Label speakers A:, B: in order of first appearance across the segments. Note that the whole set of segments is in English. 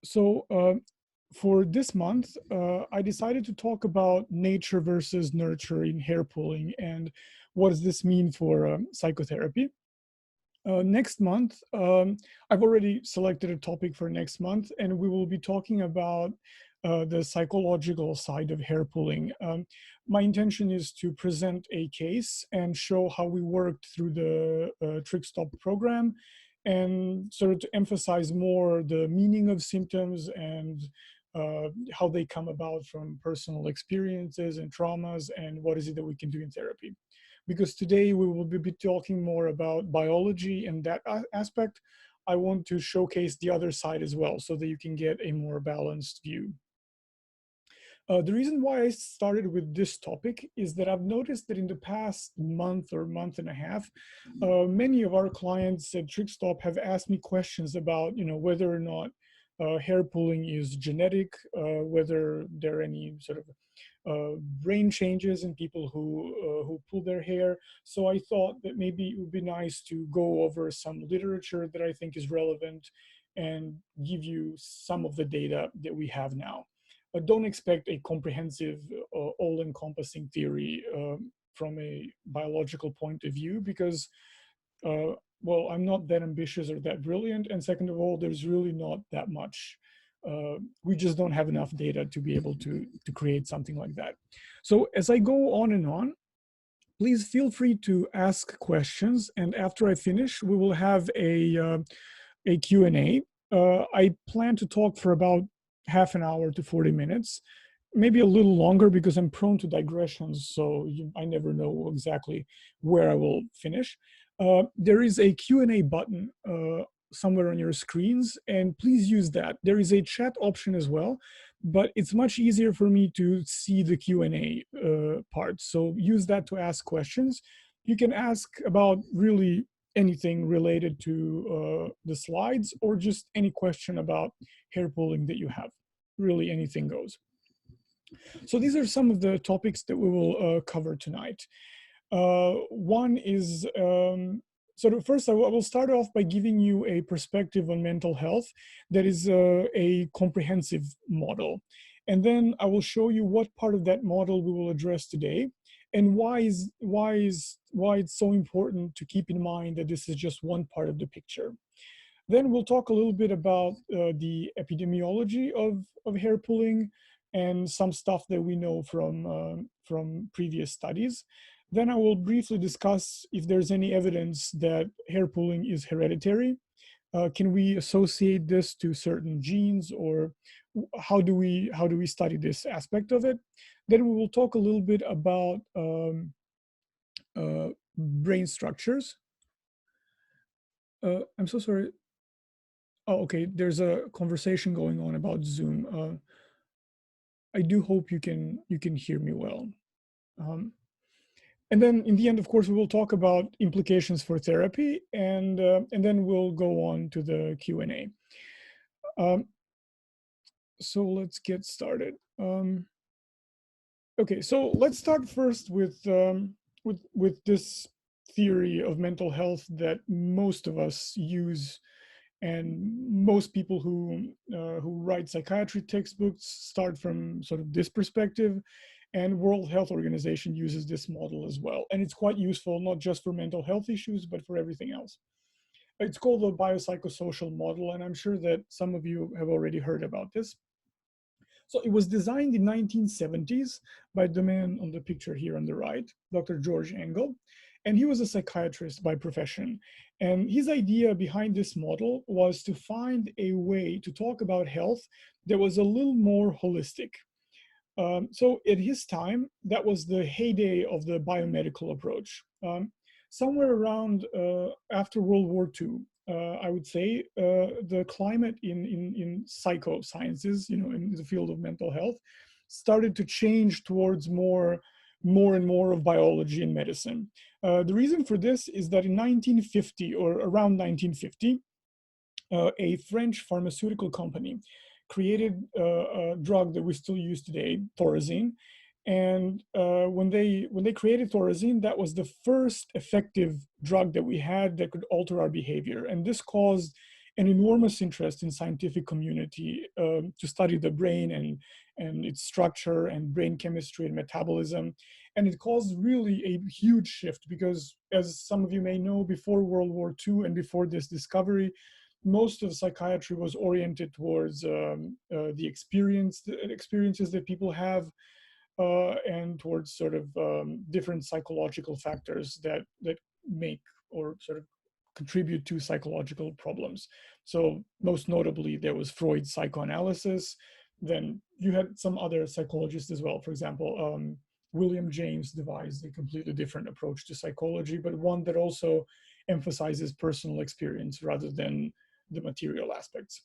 A: For this month, I decided to talk about nature versus nurture in hair pulling and what does this mean for psychotherapy. Next month, I've already selected a topic for next month, and we will be talking about the psychological side of hair pulling. My intention is to present a case and show how we worked through the TrickStop program and sort of to emphasize more the meaning of symptoms and how they come about from personal experiences and traumas and what is it that we can do in therapy. Because today we will be talking more about biology and that aspect, I want to showcase the other side as well so that you can get a more balanced view. The reason why I started with this topic is that I've noticed that in the past month or month and a half, many of our clients at TrickStop have asked me questions about, whether or not hair pulling is genetic, whether there are any sort of brain changes in people who pull their hair. So I thought that maybe it would be nice to go over some literature that I think is relevant and give you some of the data that we have now. But don't expect a comprehensive, all-encompassing theory from a biological point of view because, well, I'm not that ambitious or that brilliant. And second of all, there's really not that much. We just don't have enough data to be able to create something like that. So as I go on and on, please feel free to ask questions. And after I finish, we will have a Q&A. I plan to talk for about half an hour to 40 minutes, maybe a little longer because I'm prone to digressions. So I never know exactly where I will finish. There is a Q&A button somewhere on your screens, and please use that. There is a chat option as well, but it's much easier for me to see the Q&A part. So use that to ask questions. You can ask about really anything related to the slides or just any question about hair pulling that you have. Really anything goes. So these are some of the topics that we will cover tonight. One is first I will start off by giving you a perspective on mental health that is a comprehensive model. And then I will show you what part of that model we will address today and why it's so important to keep in mind that this is just one part of the picture. Then we'll talk a little bit about the epidemiology of hair pulling and some stuff that we know from previous studies. Then I will briefly discuss if there's any evidence that hair pulling is hereditary. Can we associate this to certain genes, or how do we study this aspect of it? Then we will talk a little bit about brain structures. I'm so sorry. Oh, okay. There's a conversation going on about Zoom. I do hope you can hear me well. And then in the end, of course, we will talk about implications for therapy, and then we'll go on to the Q&A. So let's get started. Okay, so let's start first with this theory of mental health that most of us use, and most people who write psychiatry textbooks start from sort of this perspective. And World Health Organization uses this model as well. And it's quite useful, not just for mental health issues, but for everything else. It's called the biopsychosocial model, and I'm sure that some of you have already heard about this. So it was designed in 1970s by the man on the picture here on the right, Dr. George Engel. And he was a psychiatrist by profession. And his idea behind this model was to find a way to talk about health that was a little more holistic. So at his time, that was the heyday of the biomedical approach. Somewhere around after World War II, I would say, the climate in psychosciences, in the field of mental health, started to change towards more and more of biology and medicine. The reason for this is that in 1950 or around 1950, a French pharmaceutical company created a drug that we still use today, Thorazine. And when they created Thorazine, that was the first effective drug that we had that could alter our behavior. And this caused an enormous interest in scientific community to study the brain and its structure and brain chemistry and metabolism. And it caused really a huge shift because, as some of you may know, before World War II and before this discovery, most of psychiatry was oriented towards the experiences that people have, and towards sort of different psychological factors that make or sort of contribute to psychological problems. So most notably, there was Freud's psychoanalysis. Then you had some other psychologists as well. For example, William James devised a completely different approach to psychology, but one that also emphasizes personal experience rather than the material aspects.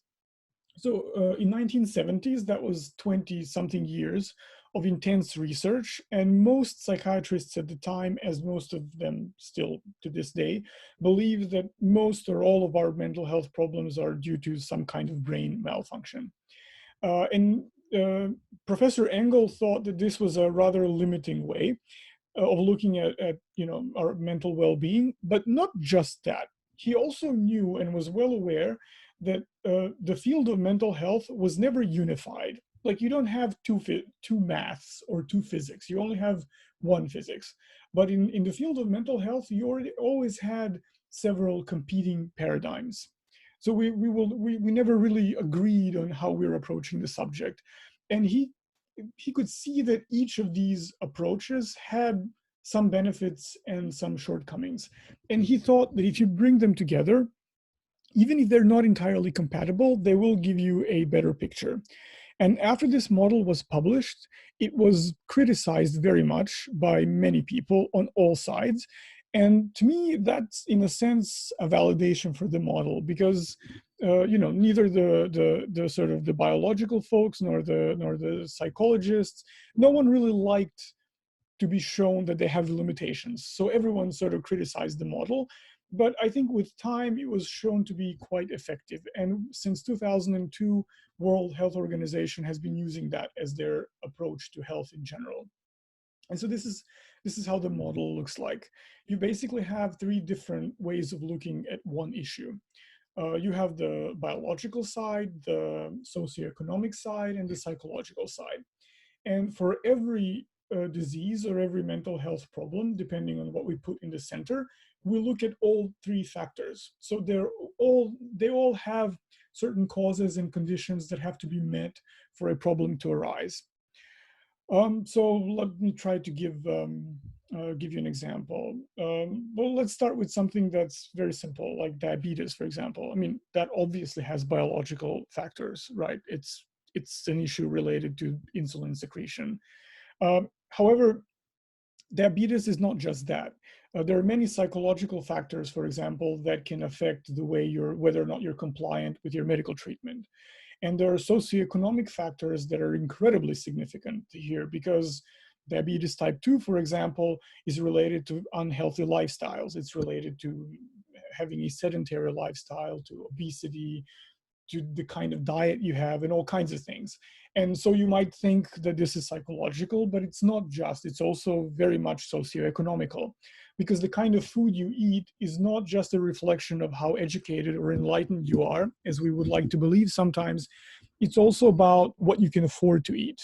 A: So in 1970s, that was 20 something years of intense research, and most psychiatrists at the time, as most of them still to this day, believe that most or all of our mental health problems are due to some kind of brain malfunction. And Professor Engel thought that this was a rather limiting way of looking at our mental well-being, but not just that. He also knew and was well aware that the field of mental health was never unified. Like, you don't have two maths or two physics. You only have one physics. But in the field of mental health, you always had several competing paradigms. So we never really agreed on how we were approaching the subject. And he could see that each of these approaches had some benefits and some shortcomings. And he thought that if you bring them together, even if they're not entirely compatible, they will give you a better picture. And after this model was published, it was criticized very much by many people on all sides. And to me, that's in a sense a validation for the model, because neither the sort of the biological folks nor the psychologists, no one really liked to be shown that they have limitations. So everyone sort of criticized the model. But I think with time, it was shown to be quite effective. And since 2002, World Health Organization has been using that as their approach to health in general. And so this is how the model looks like. You basically have three different ways of looking at one issue. You have the biological side, the socioeconomic side, and the psychological side. And for every disease or every mental health problem, depending on what we put in the center, we look at all three factors. So they all have certain causes and conditions that have to be met for a problem to arise. So let me try to give you an example. Well, let's start with something that's very simple, like diabetes, for example. I mean, that obviously has biological factors, right? It's an issue related to insulin secretion. However, diabetes is not just that. There are many psychological factors, for example, that can affect the way whether or not you're compliant with your medical treatment. And there are socioeconomic factors that are incredibly significant here, because diabetes type 2, for example, is related to unhealthy lifestyles. It's related to having a sedentary lifestyle, to obesity, to the kind of diet you have, and all kinds of things. And so you might think that this is psychological, but it's not just, it's also very much socioeconomical, because the kind of food you eat is not just a reflection of how educated or enlightened you are, as we would like to believe sometimes. It's also about what you can afford to eat.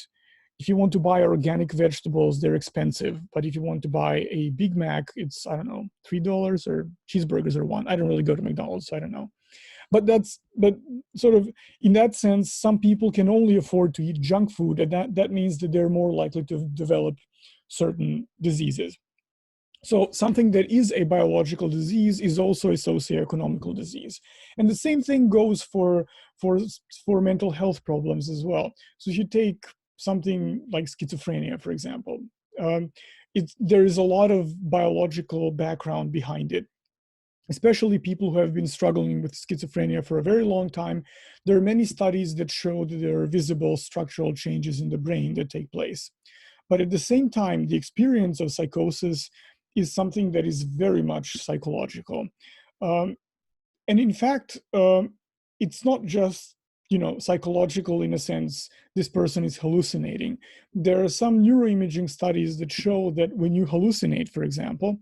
A: If you want to buy organic vegetables, they're expensive. But if you want to buy a Big Mac, it's, I don't know, $3, or cheeseburgers are $1. I don't really go to McDonald's, so I don't know. But sort of in that sense, some people can only afford to eat junk food, and that means that they're more likely to develop certain diseases. So something that is a biological disease is also a socioeconomical disease. And the same thing goes for mental health problems as well. So if you take something like schizophrenia, for example, there is a lot of biological background behind it, especially people who have been struggling with schizophrenia for a very long time. There are many studies that show that there are visible structural changes in the brain that take place. But at the same time, the experience of psychosis is something that is very much psychological. And in fact, it's not just psychological in a sense, this person is hallucinating. There are some neuroimaging studies that show that when you hallucinate, for example,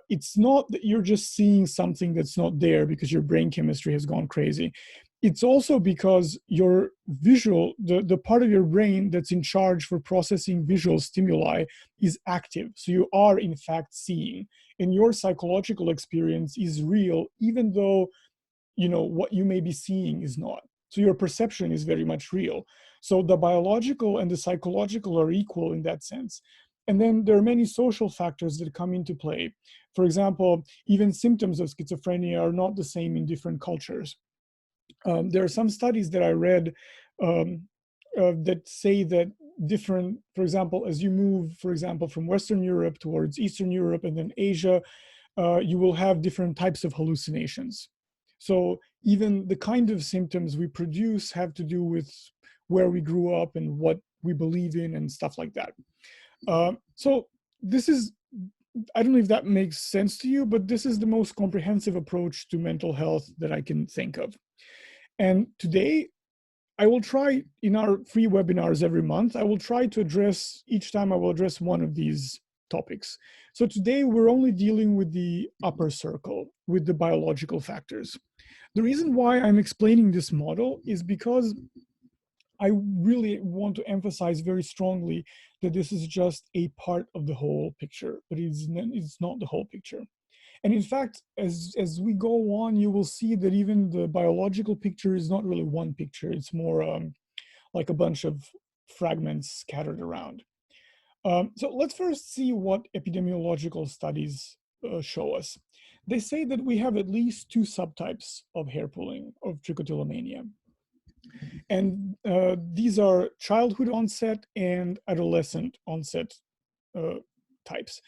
A: It's not that you're just seeing something that's not there because your brain chemistry has gone crazy. It's also because your visual, the part of your brain that's in charge for processing visual stimuli is active. So you are in fact seeing, and your psychological experience is real, even though what you may be seeing is not. So your perception is very much real. So the biological and the psychological are equal in that sense. And then there are many social factors that come into play. For example, even symptoms of schizophrenia are not the same in different cultures. There are some studies that I read that say that different, for example, as you move, for example, from Western Europe towards Eastern Europe and then Asia, you will have different types of hallucinations. So even the kind of symptoms we produce have to do with where we grew up and what we believe in and stuff like that. So this is, I don't know if that makes sense to you, but this is the most comprehensive approach to mental health that I can think of. And today, I will try, in our free webinars every month, I will try to address, each time I will address one of these topics. So today we're only dealing with the upper circle, with the biological factors. The reason why I'm explaining this model is because I really want to emphasize very strongly that this is just a part of the whole picture, but it's not the whole picture. And in fact, as we go on, you will see that even the biological picture is not really one picture. It's more like a bunch of fragments scattered around. So let's first see what epidemiological studies show us. They say that we have at least two subtypes of hair pulling, of trichotillomania. And these are childhood onset and adolescent onset types.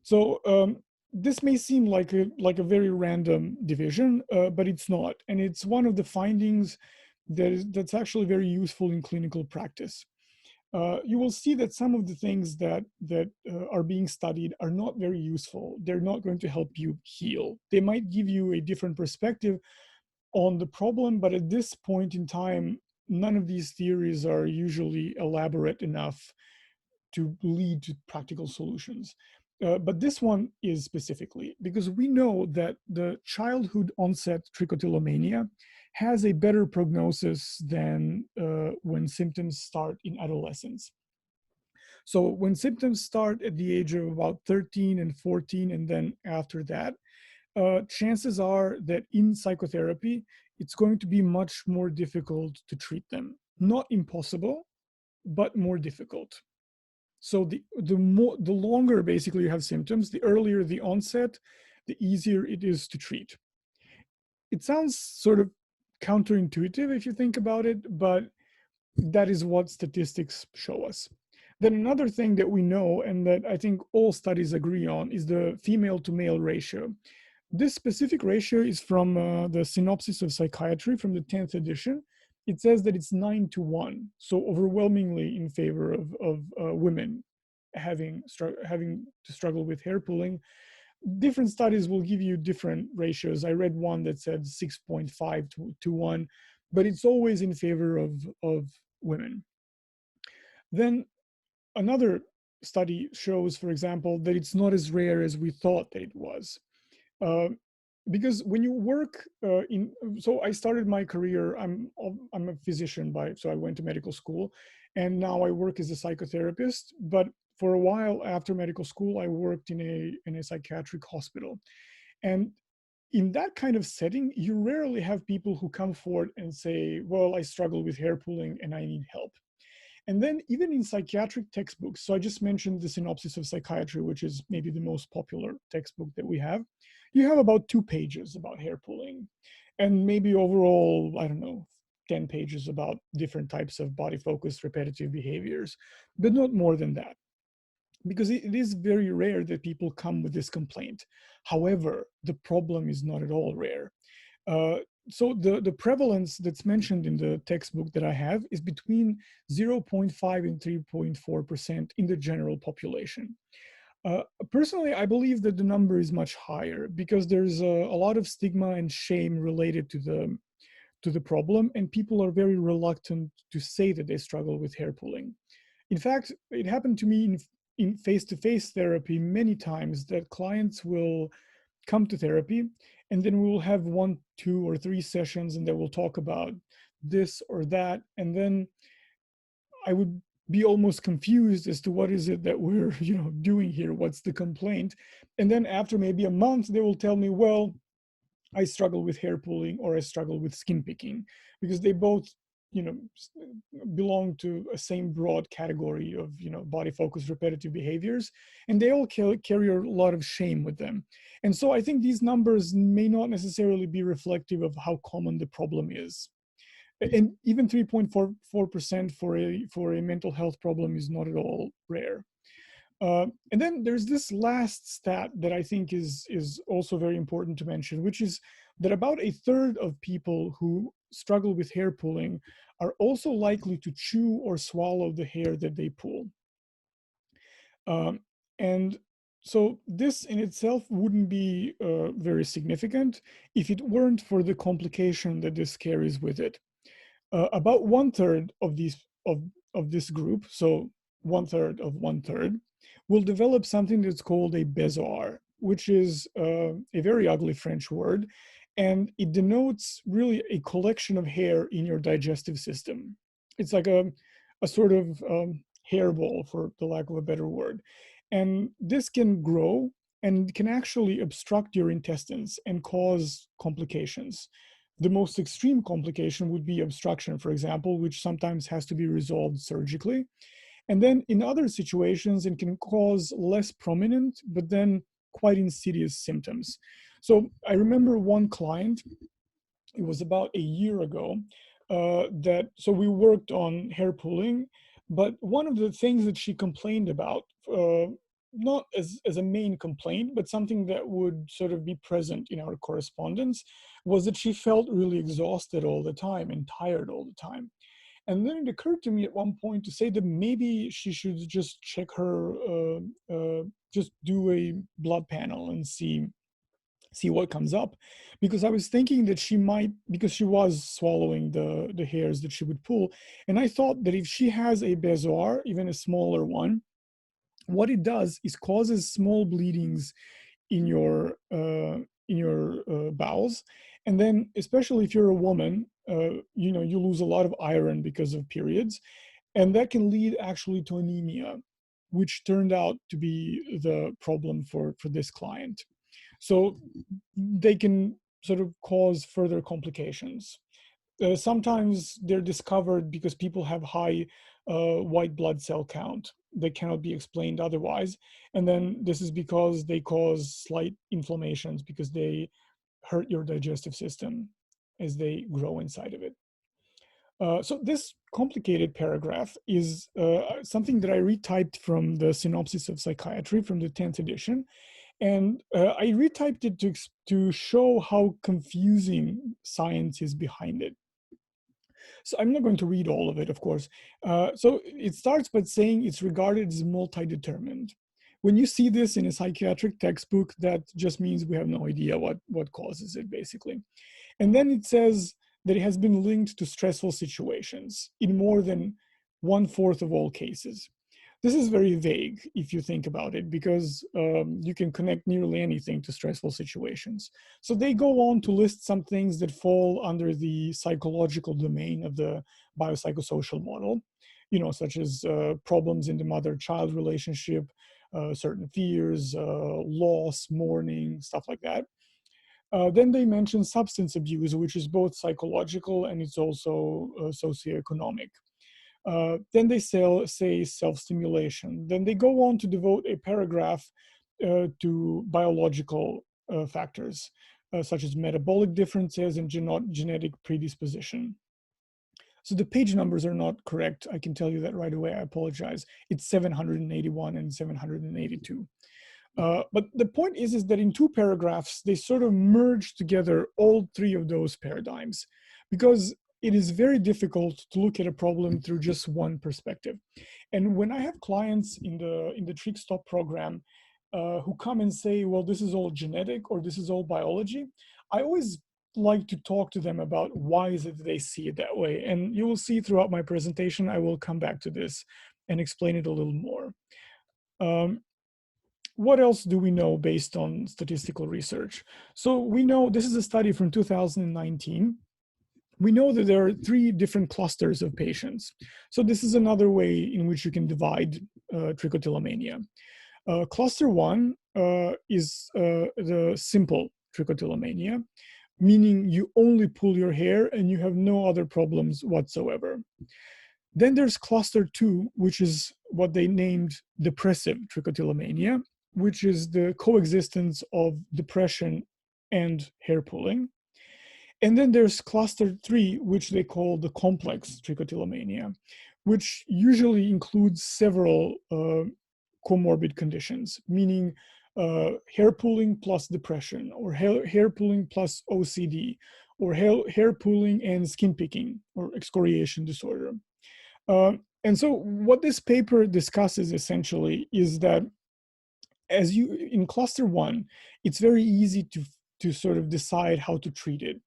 A: So this may seem like a very random division, but it's not. And it's one of the findings that's actually very useful in clinical practice. You will see that some of the things that are being studied are not very useful. They're not going to help you heal. They might give you a different perspective on the problem, but at this point in time, none of these theories are usually elaborate enough to lead to practical solutions. But this one is specifically because we know that the childhood onset trichotillomania has a better prognosis than when symptoms start in adolescence. So when symptoms start at the age of about 13 and 14, and then after that, chances are that in psychotherapy, it's going to be much more difficult to treat them. Not impossible, but more difficult. So the longer basically you have symptoms, the earlier the onset, the easier it is to treat. It sounds sort of counterintuitive if you think about it, but that is what statistics show us. Then another thing that we know, and that I think all studies agree on, is the female to male ratio. This specific ratio is from the Synopsis of Psychiatry from the 10th edition. It says that it's 9-1, so overwhelmingly in favor of women having to struggle with hair pulling. Different studies will give you different ratios. I read one that said 6.5 to 1, but it's always in favor of women. Then another study shows, for example, that it's not as rare as we thought that it was. Because when you work so I started my career, I'm a physician so I went to medical school, and now I work as a psychotherapist. But for a while after medical school, I worked in a psychiatric hospital. And in that kind of setting, you rarely have people who come forward and say, well, I struggle with hair pulling and I need help. And then even in psychiatric textbooks, so I just mentioned the Synopsis of Psychiatry, which is maybe the most popular textbook that we have. You have about 2 pages about hair pulling, and maybe overall, I don't know, 10 pages about different types of body-focused repetitive behaviors, but not more than that. Because it is very rare that people come with this complaint. However, the problem is not at all rare. So the prevalence that's mentioned in the textbook that I have is between 0.5 and 3.4% in the general population. Personally, I believe that the number is much higher because there's a lot of stigma and shame related to the problem, and people are very reluctant to say that they struggle with hair pulling. In fact, it happened to me in face-to-face therapy many times that clients will come to therapy, and then we will have 1, 2, or 3 sessions, and they will talk about this or that, and then I would be almost confused as to what is it that we're doing here, what's the complaint. And then after maybe a month they will tell me, well, I struggle with hair pulling or I struggle with skin picking, because they both you know belong to a same broad category of body focused repetitive behaviors, and they all carry a lot of shame with them. And so I think these numbers may not necessarily be reflective of how common the problem is. And even 3.44% for a mental health problem is not at all rare. And then there's this last stat that I think is also very important to mention, which is that about a third of people who struggle with hair pulling are also likely to chew or swallow the hair that they pull. And so this in itself wouldn't be very significant if it weren't for the complication that this carries with it. About 1/3 of this group, so 1/3 of 1/3, will develop something that's called a bezoar, which is a very ugly French word, and it denotes really a collection of hair in your digestive system. It's like a sort of hairball, for the lack of a better word. And this can grow and can actually obstruct your intestines and cause complications. The most extreme complication would be obstruction, for example, which sometimes has to be resolved surgically. And then in other situations, it can cause less prominent, but then quite insidious symptoms. So I remember one client, it was about a year ago, so we worked on hair pulling, but one of the things that she complained about, not as a main complaint, but something that would sort of be present in our correspondence, was that she felt really exhausted all the time and tired all the time. And then it occurred to me at one point to say that maybe she should just check her, just do a blood panel and see what comes up, because I was thinking that she might, because she was swallowing the hairs that she would pull, and I thought that if she has a bezoar, even a smaller one, what it does is causes small bleedings in your bowels, and then especially if you're a woman, you lose a lot of iron because of periods, and that can lead actually to anemia, which turned out to be the problem for this client. So they can sort of cause further complications. Sometimes they're discovered because people have high white blood cell count. They cannot be explained otherwise. And then this is because they cause slight inflammations because they hurt your digestive system as they grow inside of it. So this complicated paragraph is something that I retyped from the Synopsis of Psychiatry from the 10th edition. And I retyped it to show how confusing science is behind it. So I'm not going to read all of it, of course. So it starts by saying it's regarded as multi-determined. When you see this in a psychiatric textbook, that just means we have no idea what causes it, basically. And then it says that it has been linked to stressful situations in more than 1/4 of all cases. This is very vague if you think about it, because you can connect nearly anything to stressful situations. So they go on to list some things that fall under the psychological domain of the biopsychosocial model, such as problems in the mother-child relationship, certain fears, loss, mourning, stuff like that. Then they mention substance abuse, which is both psychological and it's also socioeconomic. Then they say self-stimulation. Then they go on to devote a paragraph to biological factors, such as metabolic differences and genetic predisposition. So the page numbers are not correct. I can tell you that right away. I apologize. It's 781 and 782. But the point is that in 2 paragraphs, they sort of merge together all 3 of those paradigms, because it is very difficult to look at a problem through just one perspective. And when I have clients in the Trick Stop program who come and say, well, this is all genetic or this is all biology, I always like to talk to them about why is it they see it that way. And you will see throughout my presentation, I will come back to this and explain it a little more. Um, what else do we know based on statistical research? So we know, this is a study from 2019. We know that there are 3 different clusters of patients. So this is another way in which you can divide trichotillomania. Cluster 1 is the simple trichotillomania, meaning you only pull your hair and you have no other problems whatsoever. Then there's cluster 2, which is what they named depressive trichotillomania, which is the coexistence of depression and hair pulling. And then there's cluster 3, which they call the complex trichotillomania, which usually includes several comorbid conditions, meaning hair pulling plus depression, or hair pulling plus OCD, or hair pulling and skin picking or excoriation disorder. And so what this paper discusses essentially is that as you, in cluster 1, it's very easy to sort of decide how to treat it.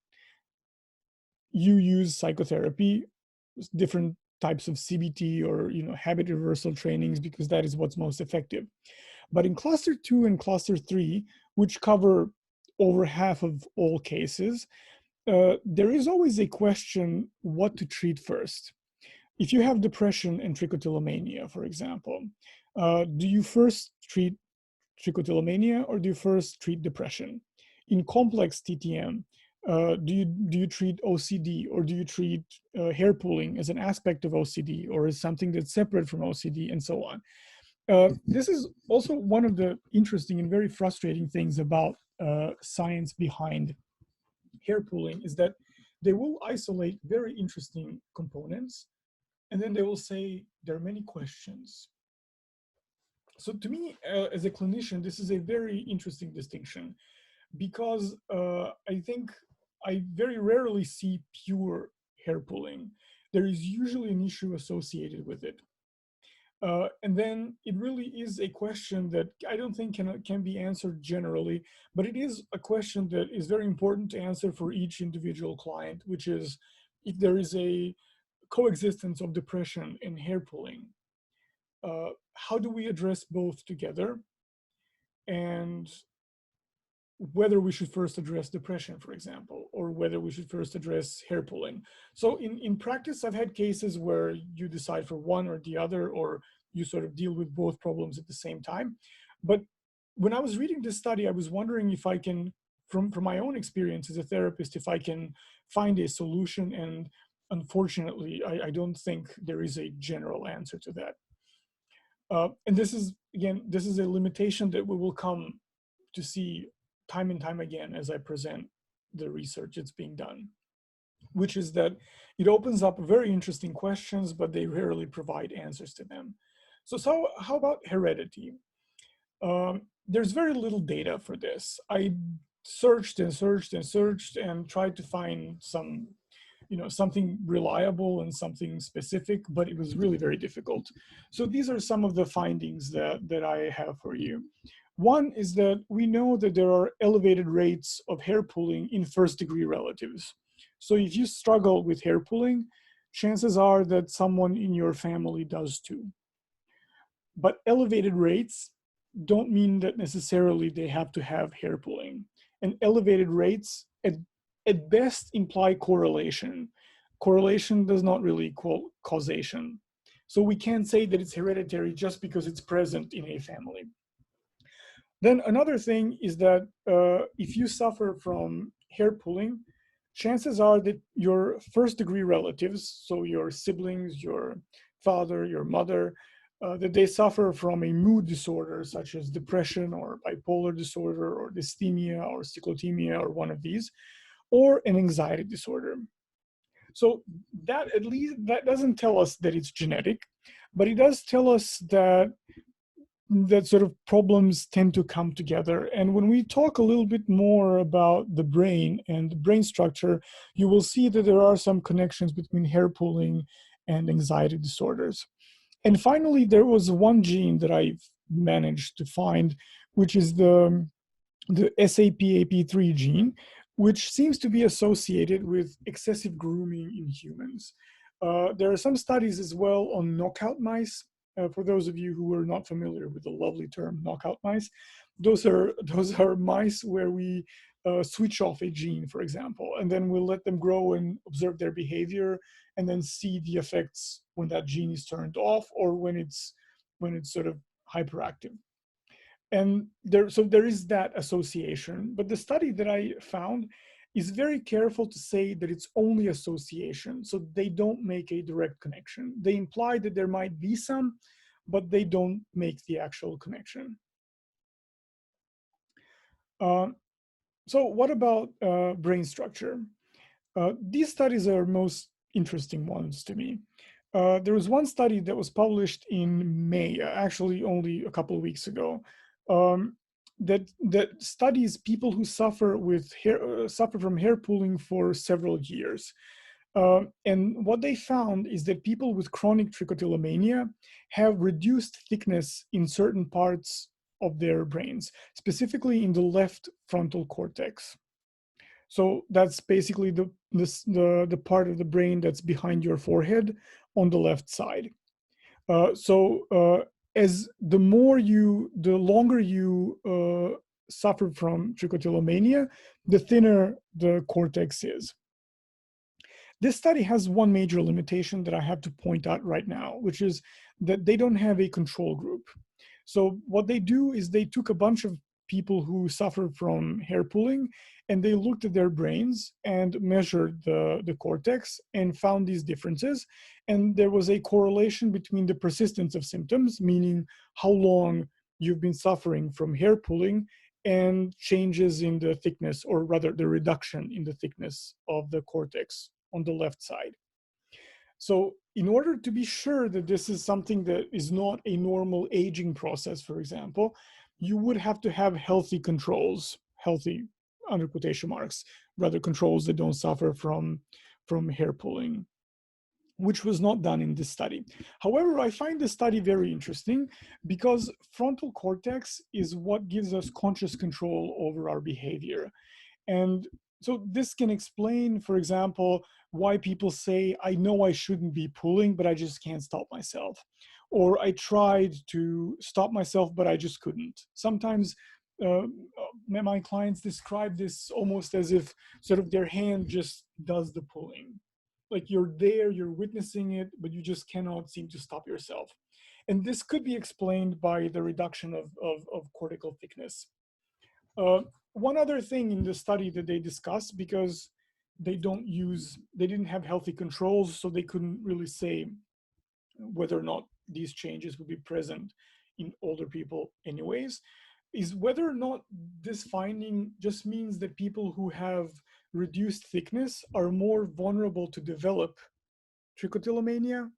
A: You use psychotherapy, different types of CBT or habit reversal trainings, because that is what's most effective. But in cluster 2 and cluster 3, which cover over half of all cases, there is always a question what to treat first. If you have depression and trichotillomania, for example, do you first treat trichotillomania or do you first treat depression? In complex TTM, do you treat OCD or do you treat hair pulling as an aspect of OCD or as something that's separate from OCD, and so on? This is also one of the interesting and very frustrating things about science behind hair pulling, is that they will isolate very interesting components and then they will say there are many questions. So to me, as a clinician, this is a very interesting distinction, because I think I very rarely see pure hair pulling. There is usually an issue associated with it. And then it really is a question that I don't think can be answered generally, but it is a question that is very important to answer for each individual client, which is if there is a coexistence of depression and hair pulling, how do we address both together? And whether we should first address depression, for example, or whether we should first address hair pulling. So in practice, I've had cases where you decide for one or the other, or you sort of deal with both problems at the same time. But when I was reading this study, I was wondering if I can, from my own experience as a therapist, if I can find a solution. And unfortunately, I don't think there is a general answer to that. And this is, again, this is a limitation that we will come to see time and time again as I present the research that's being done, which is that it opens up very interesting questions, but they rarely provide answers to them. So how about heredity? There's very little data for this. I searched and searched and searched and tried to find some, something reliable and something specific, but it was really very difficult. So these are some of the findings that I have for you. One is that we know that there are elevated rates of hair pulling in first-degree relatives. So if you struggle with hair pulling, chances are that someone in your family does too. But elevated rates don't mean that necessarily they have to have hair pulling. And elevated rates at best imply correlation. Correlation does not really equal causation. So we can't say that it's hereditary just because it's present in a family. Then another thing is that if you suffer from hair pulling, chances are that your first-degree relatives, so your siblings, your father, your mother, that they suffer from a mood disorder such as depression or bipolar disorder or dysthymia or cyclothymia or one of these, or an anxiety disorder. So that, at least, that doesn't tell us that it's genetic, but it does tell us that sort of problems tend to come together. And when we talk a little bit more about the brain and the brain structure, you will see that there are some connections between hair pulling and anxiety disorders. And finally, there was one gene that I've managed to find, which is the SAPAP3 gene, which seems to be associated with excessive grooming in humans. There are some studies as well on knockout mice, For those of you who are not familiar with the lovely term knockout mice, those are mice where we switch off a gene, for example, and then we'll let them grow and observe their behavior, and then see the effects when that gene is turned off or when it's sort of hyperactive. And there is that association, but the study that I found is very careful to say that it's only association, so they don't make a direct connection. They imply that there might be some, but they don't make the actual connection. So what about brain structure? These studies are most interesting ones to me. There was one study that was published in May, actually only a couple of weeks ago, um, that studies people who suffer from hair pulling for several years. And what they found is that people with chronic trichotillomania have reduced thickness in certain parts of their brains, specifically in the left frontal cortex. So that's basically the part of the brain that's behind your forehead on the left side. As the longer you suffer from trichotillomania, the thinner the cortex is. This study has one major limitation that I have to point out right now, which is that they don't have a control group. So what they do is they took a bunch of people who suffer from hair pulling, and they looked at their brains and measured the cortex and found these differences. And there was a correlation between the persistence of symptoms, meaning how long you've been suffering from hair pulling, and changes in the thickness, or rather the reduction in the thickness of the cortex on the left side. So in order to be sure that this is something that is not a normal aging process, for example, you would have to have healthy controls, healthy under quotation marks, rather controls that don't suffer from hair pulling, which was not done in this study. However, I find this study very interesting because frontal cortex is what gives us conscious control over our behavior. And so this can explain, for example, why people say, I know I shouldn't be pulling, but I just can't stop myself. Or I tried to stop myself, but I just couldn't. Sometimes my clients describe this almost as if sort of their hand just does the pulling. Like you're there, you're witnessing it, but you just cannot seem to stop yourself. And this could be explained by the reduction of cortical thickness. One other thing in the study that they discussed, because they didn't have healthy controls, so they couldn't really say whether or not these changes would be present in older people anyways, is whether or not this finding just means that people who have reduced thickness are more vulnerable to develop trichotillomania,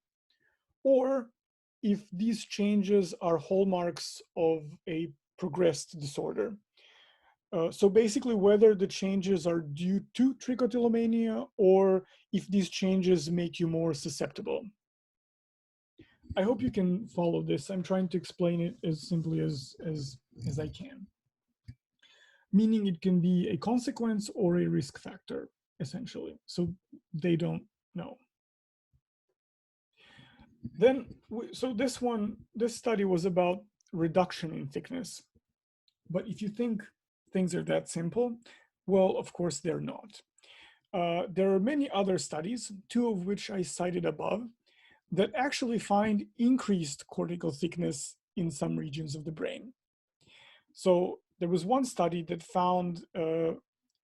A: or if these changes are hallmarks of a progressed disorder. So basically, whether the changes are due to trichotillomania or if these changes make you more susceptible. I hope you can follow this. I'm trying to explain it as simply as I can. Meaning it can be a consequence or a risk factor, essentially. So they don't know. Then, so this study was about reduction in thickness. But if you think things are that simple, well, of course they're not. There are many other studies, two of which I cited above, that actually find increased cortical thickness in some regions of the brain. So there was one study that found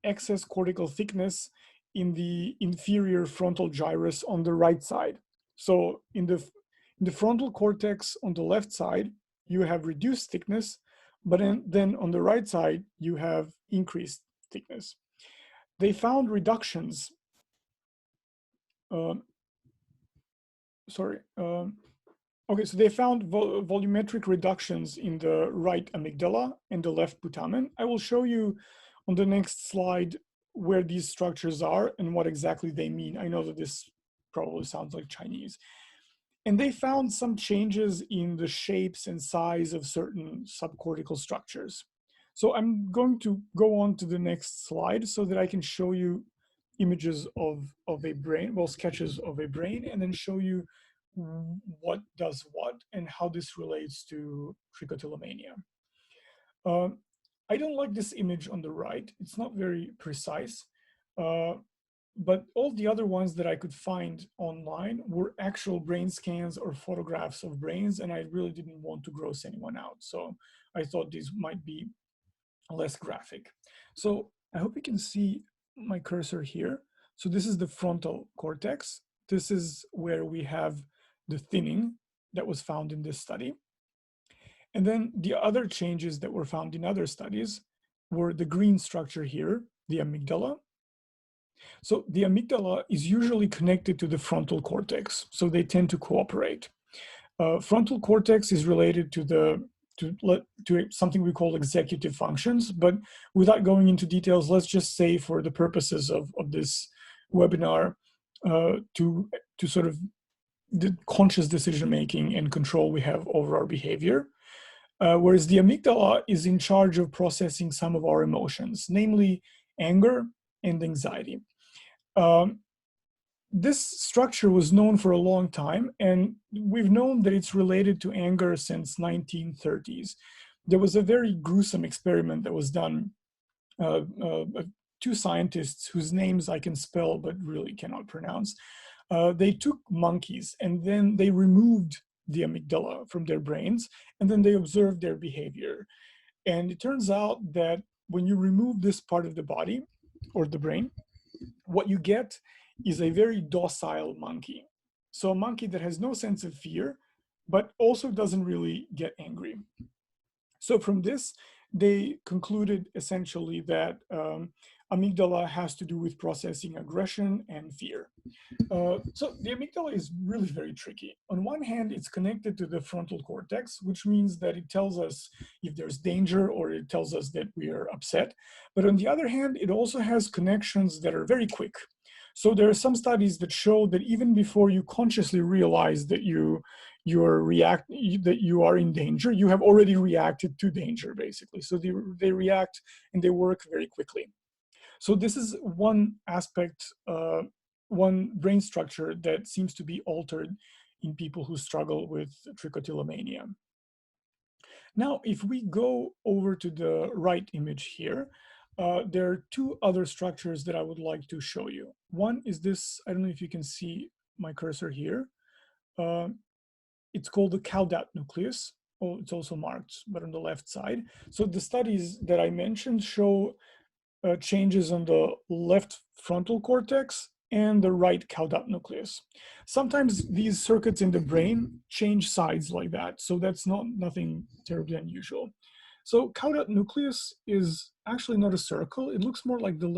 A: excess cortical thickness in the inferior frontal gyrus on the right side. So in the frontal cortex on the left side, you have reduced thickness, but then on the right side, you have increased thickness. They found reductions. Okay, so they found volumetric reductions in the right amygdala and the left putamen. I will show you on the next slide where these structures are and what exactly they mean. I know that this probably sounds like Chinese. And they found some changes in the shapes and size of certain subcortical structures. So I'm going to go on to the next slide so that I can show you images of a brain, well, sketches of a brain, and then show you what does what and how this relates to trichotillomania. Um, I don't like this image on the right. It's not very precise, uh, but all the other ones that I could find online were actual brain scans or photographs of brains, and I really didn't want to gross anyone out. So I thought these might be less graphic. So I hope you can see my cursor here. So this is the frontal cortex. This is where we have the thinning that was found in this study. And then the other changes that were found in other studies were the green structure here, the amygdala. So the amygdala is usually connected to the frontal cortex, so they tend to cooperate. Frontal cortex is related to something we call executive functions, but without going into details, let's just say for the purposes of this webinar, to sort of the conscious decision making and control we have over our behavior. Whereas the amygdala is in charge of processing some of our emotions, namely anger and anxiety. This structure was known for a long time, and we've known that it's related to anger since 1930s. There was a very gruesome experiment that was done. Two scientists whose names I can spell but really cannot pronounce. They took monkeys and then they removed the amygdala from their brains, and then they observed their behavior. And it turns out that when you remove this part of the body or the brain, what you get is a very docile monkey. So a monkey that has no sense of fear, but also doesn't really get angry. So from this, they concluded essentially that amygdala has to do with processing aggression and fear. So the amygdala is really very tricky. On one hand, it's connected to the frontal cortex, which means that it tells us if there's danger or it tells us that we are upset. But on the other hand, it also has connections that are very quick. So there are some studies that show that even before you consciously realize that you are in danger, you have already reacted to danger, basically. So they react and they work very quickly. So this is one aspect, one brain structure that seems to be altered in people who struggle with trichotillomania. Now, if we go over to the right image here, there are two other structures that I would like to show you. One is this, I don't know if you can see my cursor here. It's called the caudate nucleus. Oh, it's also marked, but on the left side. So the studies that I mentioned show changes on the left frontal cortex and the right caudate nucleus. Sometimes these circuits in the brain change sides like that, so that's nothing terribly unusual. So caudate nucleus is actually not a circle. It looks more like the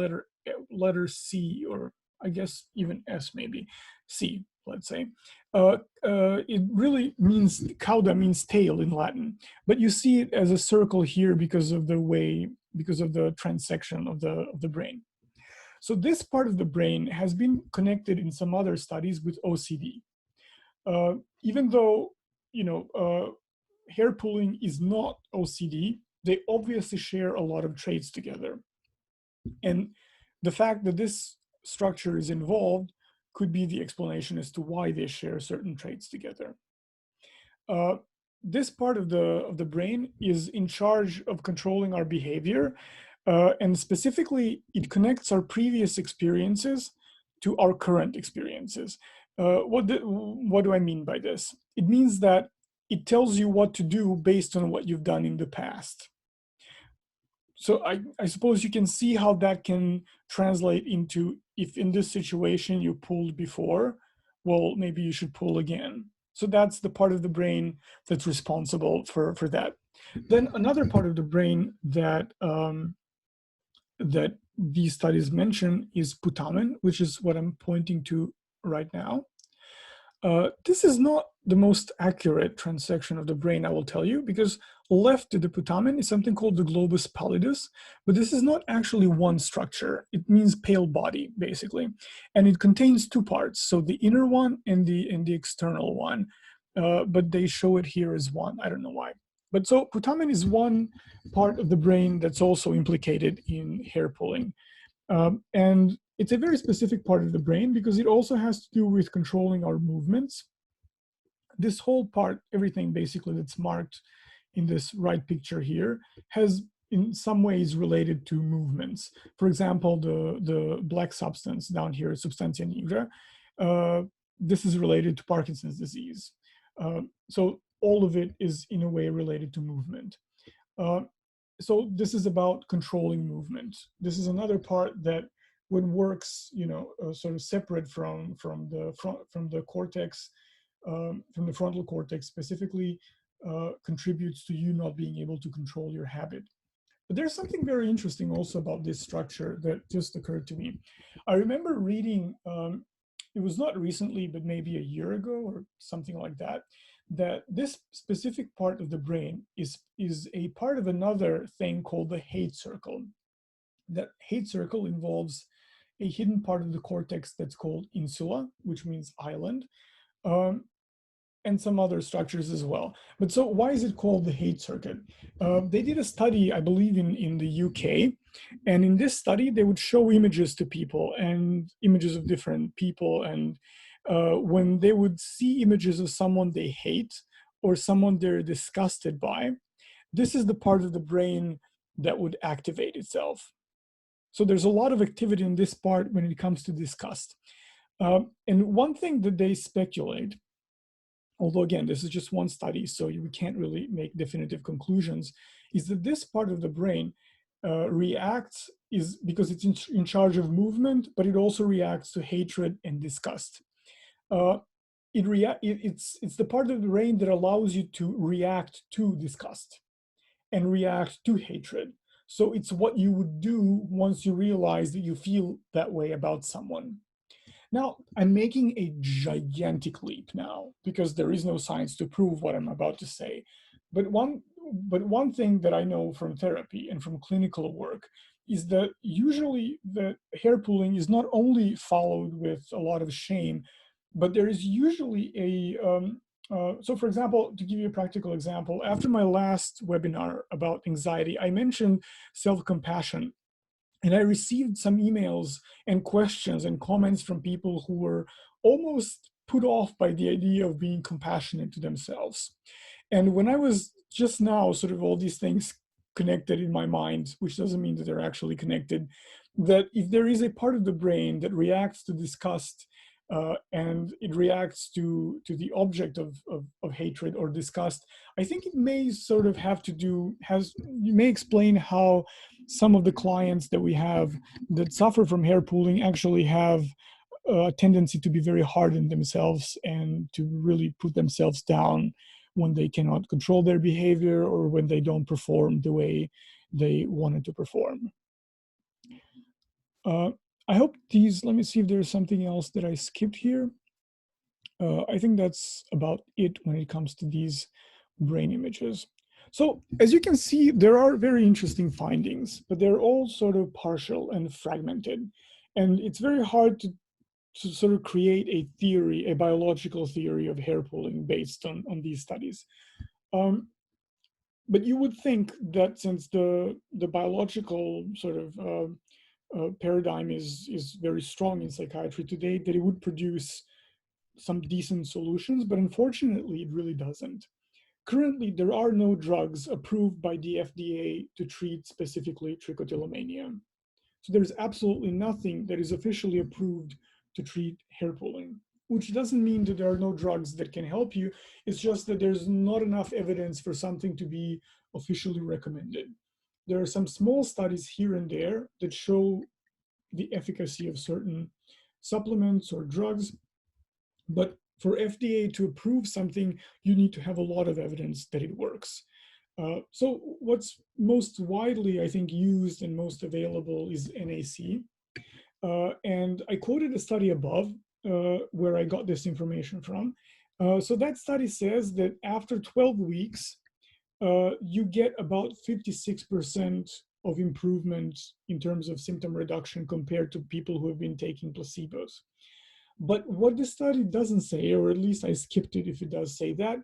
A: letter C, or I guess even S maybe, C, let's say. It really means, cauda means tail in Latin, but you see it as a circle here because of the transection of the brain. So this part of the brain has been connected in some other studies with OCD. Even though, hair pulling is not OCD, they obviously share a lot of traits together. And the fact that this structure is involved could be the explanation as to why they share certain traits together. This part of the brain is in charge of controlling our behavior, and specifically, it connects our previous experiences to our current experiences. What do I mean by this? It means that it tells you what to do based on what you've done in the past. So I suppose you can see how that can translate into, if in this situation you pulled before, well, maybe you should pull again. So that's the part of the brain that's responsible for that. Then another part of the brain that that these studies mention is putamen, which is what I'm pointing to right now. This is not the most accurate transection of the brain, I will tell you, because left to the putamen is something called the globus pallidus, but this is not actually one structure. It means pale body, basically, and it contains two parts, so the inner one and the external one, but they show it here as one. I don't know why. But so putamen is one part of the brain that's also implicated in hair pulling. And it's a very specific part of the brain because it also has to do with controlling our movements. This whole part, everything basically that's marked in this right picture here, has in some ways related to movements. For example, the black substance down here, substantia nigra, this is related to Parkinson's disease. So all of it is in a way related to movement. Uh, so this is about controlling movement. This is another part that when works, sort of separate from the cortex, from the frontal cortex specifically, contributes to you not being able to control your habit. But there's something very interesting also about this structure that just occurred to me. I remember reading, it was not recently, but maybe a year ago or something like that, that this specific part of the brain is a part of another thing called the hate circle. That hate circle involves a hidden part of the cortex that's called insula, which means island. Um, and some other structures as well. But so why is it called the hate circuit? They did a study, I believe, in the UK. And in this study, they would show images to people and images of different people. And when they would see images of someone they hate or someone they're disgusted by, this is the part of the brain that would activate itself. So there's a lot of activity in this part when it comes to disgust. And one thing that they speculate, although again, this is just one study, so we can't really make definitive conclusions, is that this part of the brain reacts is because it's in charge of movement, but it also reacts to hatred and disgust. It's the part of the brain that allows you to react to disgust and react to hatred. So it's what you would do once you realize that you feel that way about someone. Now, I'm making a gigantic leap now because there is no science to prove what I'm about to say. But one thing that I know from therapy and from clinical work is that usually the hair pulling is not only followed with a lot of shame, but there is usually so for example, to give you a practical example, after my last webinar about anxiety, I mentioned self-compassion. And I received some emails and questions and comments from people who were almost put off by the idea of being compassionate to themselves. And when I was just now, sort of all these things connected in my mind, which doesn't mean that they're actually connected, that if there is a part of the brain that reacts to disgust and it reacts to the object of hatred or disgust, I think it may sort of have to do, you may explain how some of the clients that we have that suffer from hair pulling actually have a tendency to be very hard on themselves and to really put themselves down when they cannot control their behavior or when they don't perform the way they wanted to perform. I hope let me see if there's something else that I skipped here. I think that's about it when it comes to these brain images. So as you can see, there are very interesting findings, but they're all sort of partial and fragmented. And it's very hard to sort of create a theory, a biological theory of hair pulling based on these studies. But you would think that since the biological sort of paradigm is very strong in psychiatry today, that it would produce some decent solutions, but unfortunately, it really doesn't. Currently, there are no drugs approved by the FDA to treat specifically trichotillomania. So there's absolutely nothing that is officially approved to treat hair pulling, which doesn't mean that there are no drugs that can help you. It's just that there's not enough evidence for something to be officially recommended. There are some small studies here and there that show the efficacy of certain supplements or drugs, but for FDA to approve something, you need to have a lot of evidence that it works. So what's most widely, I think, used and most available is NAC. And I quoted a study above where I got this information from. So that study says that after 12 weeks, you get about 56% of improvement in terms of symptom reduction compared to people who have been taking placebos. But what the study doesn't say, or at least I skipped it if it does say that,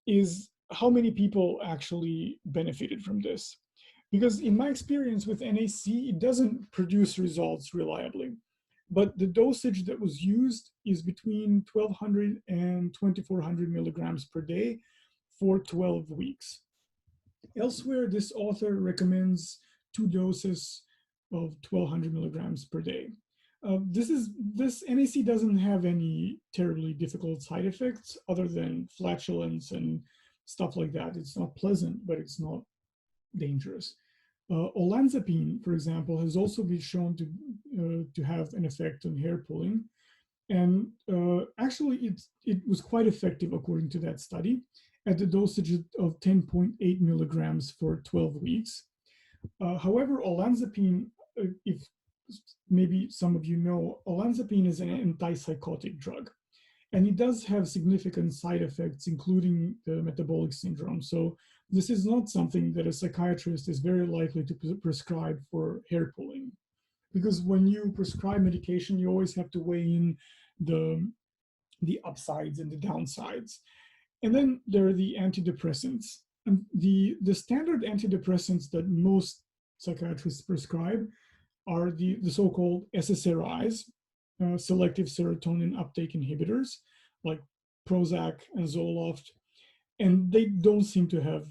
A: is how many people actually benefited from this. Because in my experience with NAC, it doesn't produce results reliably. but the dosage that was used is between 1200 and 2400 milligrams per day for 12 weeks. Elsewhere, this author recommends 2 doses of 1200 milligrams per day. This NAC doesn't have any terribly difficult side effects other than flatulence and stuff like that. It's not pleasant, but it's not dangerous. Olanzapine, for example, has also been shown to have an effect on hair pulling. And actually, it was quite effective according to that study at the dosage of 10.8 milligrams for 12 weeks. However, olanzapine, if maybe some of you know, olanzapine is an antipsychotic drug. And it does have significant side effects, including the metabolic syndrome. So this is not something that a psychiatrist is very likely to prescribe for hair pulling. Because when you prescribe medication, you always have to weigh in the upsides and the downsides. And then there are the antidepressants. And the standard antidepressants that most psychiatrists prescribe are the so-called SSRIs, selective serotonin uptake inhibitors, like Prozac and Zoloft, and they don't seem to have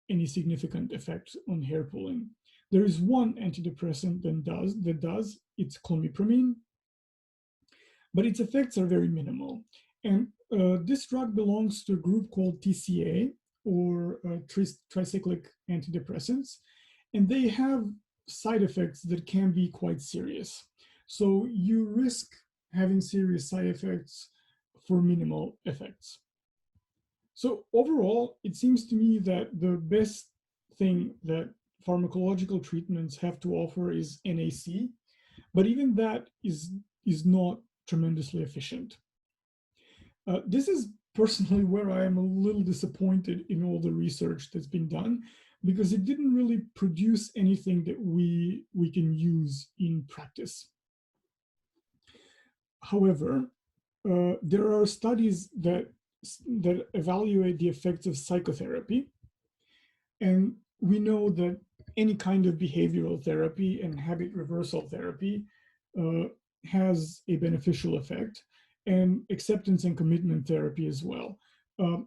A: any significant effect on hair pulling. There is one antidepressant that does, it's clomipramine, but its effects are very minimal. And this drug belongs to a group called TCA, or tricyclic antidepressants, and they have side effects that can be quite serious. So you risk having serious side effects for minimal effects. So overall, it seems to me that the best thing that pharmacological treatments have to offer is NAC, but even that is not tremendously efficient. This is personally where I am a little disappointed in all the research that's been done, because it didn't really produce anything that we can use in practice. However, there are studies that evaluate the effects of psychotherapy, and we know that any kind of behavioral therapy and habit reversal therapy has a beneficial effect, and acceptance and commitment therapy as well.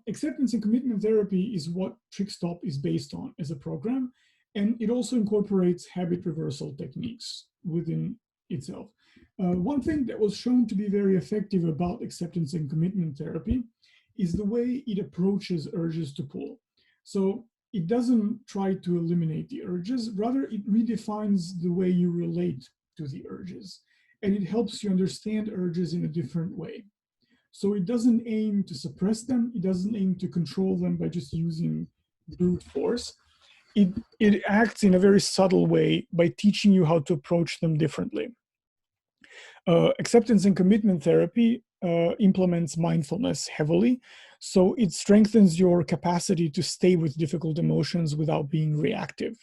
A: Acceptance and commitment therapy is what TrichStop is based on as a program, and it also incorporates habit reversal techniques within itself. One thing that was shown to be very effective about acceptance and commitment therapy is the way it approaches urges to pull. So it doesn't try to eliminate the urges, rather it redefines the way you relate to the urges, and it helps you understand urges in a different way. So it doesn't aim to suppress them, it doesn't aim to control them by just using brute force. It acts in a very subtle way by teaching you how to approach them differently. Acceptance and commitment therapy implements mindfulness heavily, so it strengthens your capacity to stay with difficult emotions without being reactive.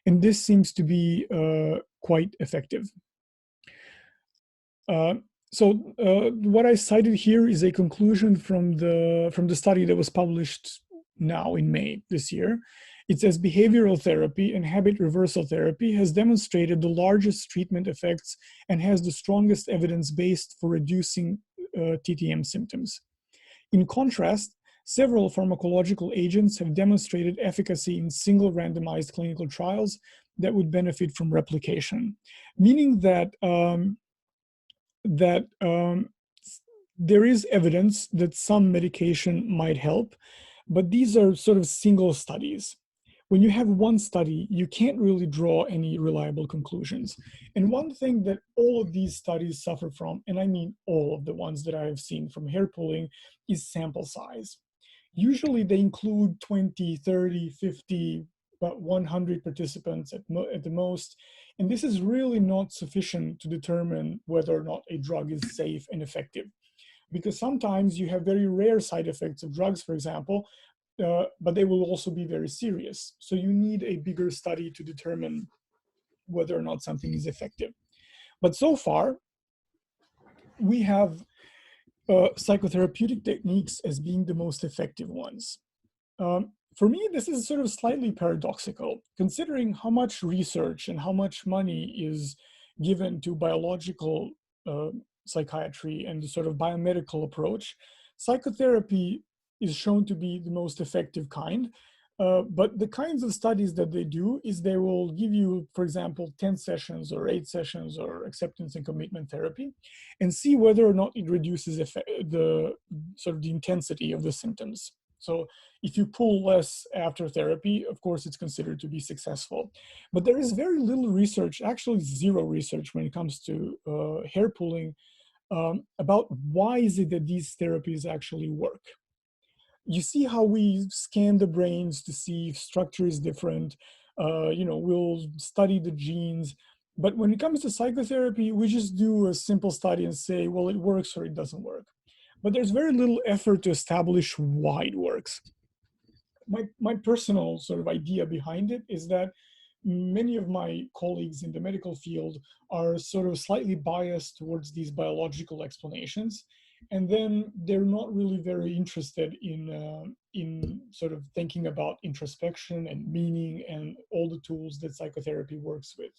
A: And this seems to be quite effective. What I cited here is a conclusion from the study that was published now in May this year. It says behavioral therapy and habit reversal therapy has demonstrated the largest treatment effects and has the strongest evidence base for reducing TTM symptoms. In contrast, several pharmacological agents have demonstrated efficacy in single randomized clinical trials that would benefit from replication, meaning that there is evidence that some medication might help, but these are sort of single studies. When you have one study, you can't really draw any reliable conclusions. And one thing that all of these studies suffer from, and I mean all of the ones that I have seen from hair pulling, is sample size. Usually they include 20, 30, 50, about 100 participants at the most. And this is really not sufficient to determine whether or not a drug is safe and effective. Because sometimes you have very rare side effects of drugs, for example, but they will also be very serious. So you need a bigger study to determine whether or not something is effective. But so far, we have psychotherapeutic techniques as being the most effective ones. For me, this is sort of slightly paradoxical, considering how much research and how much money is given to biological psychiatry and the sort of biomedical approach, psychotherapy is shown to be the most effective kind. But the kinds of studies that they do is they will give you, for example, 10 sessions or 8 sessions or acceptance and commitment therapy, and see whether or not it reduces the sort of the intensity of the symptoms. So if you pull less after therapy, of course, it's considered to be successful. But there is very little research, actually zero research when it comes to hair pulling, about why is it that these therapies actually work. You see how we scan the brains to see if structure is different. We'll study the genes. But when it comes to psychotherapy, we just do a simple study and say, well, it works or it doesn't work. But there's very little effort to establish why it works. My personal sort of idea behind it is that many of my colleagues in the medical field are sort of slightly biased towards these biological explanations, and then they're not really very interested in sort of thinking about introspection and meaning and all the tools that psychotherapy works with.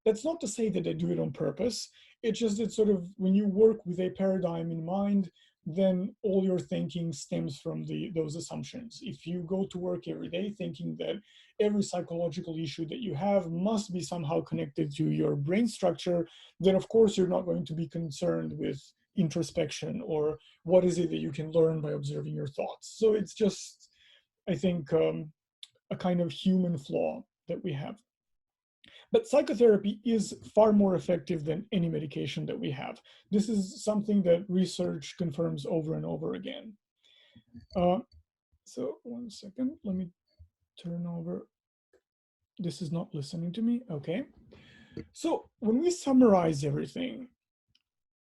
A: That's not to say that they do it on purpose. It's just that sort of when you work with a paradigm in mind, then all your thinking stems from those assumptions. If you go to work every day thinking that every psychological issue that you have must be somehow connected to your brain structure, then of course you're not going to be concerned with introspection or what is it that you can learn by observing your thoughts. So it's just, I think, a kind of human flaw that we have. But psychotherapy is far more effective than any medication that we have. This is something that research confirms over and over again. So 1 second, let me turn over. This is not listening to me, okay. So when we summarize everything,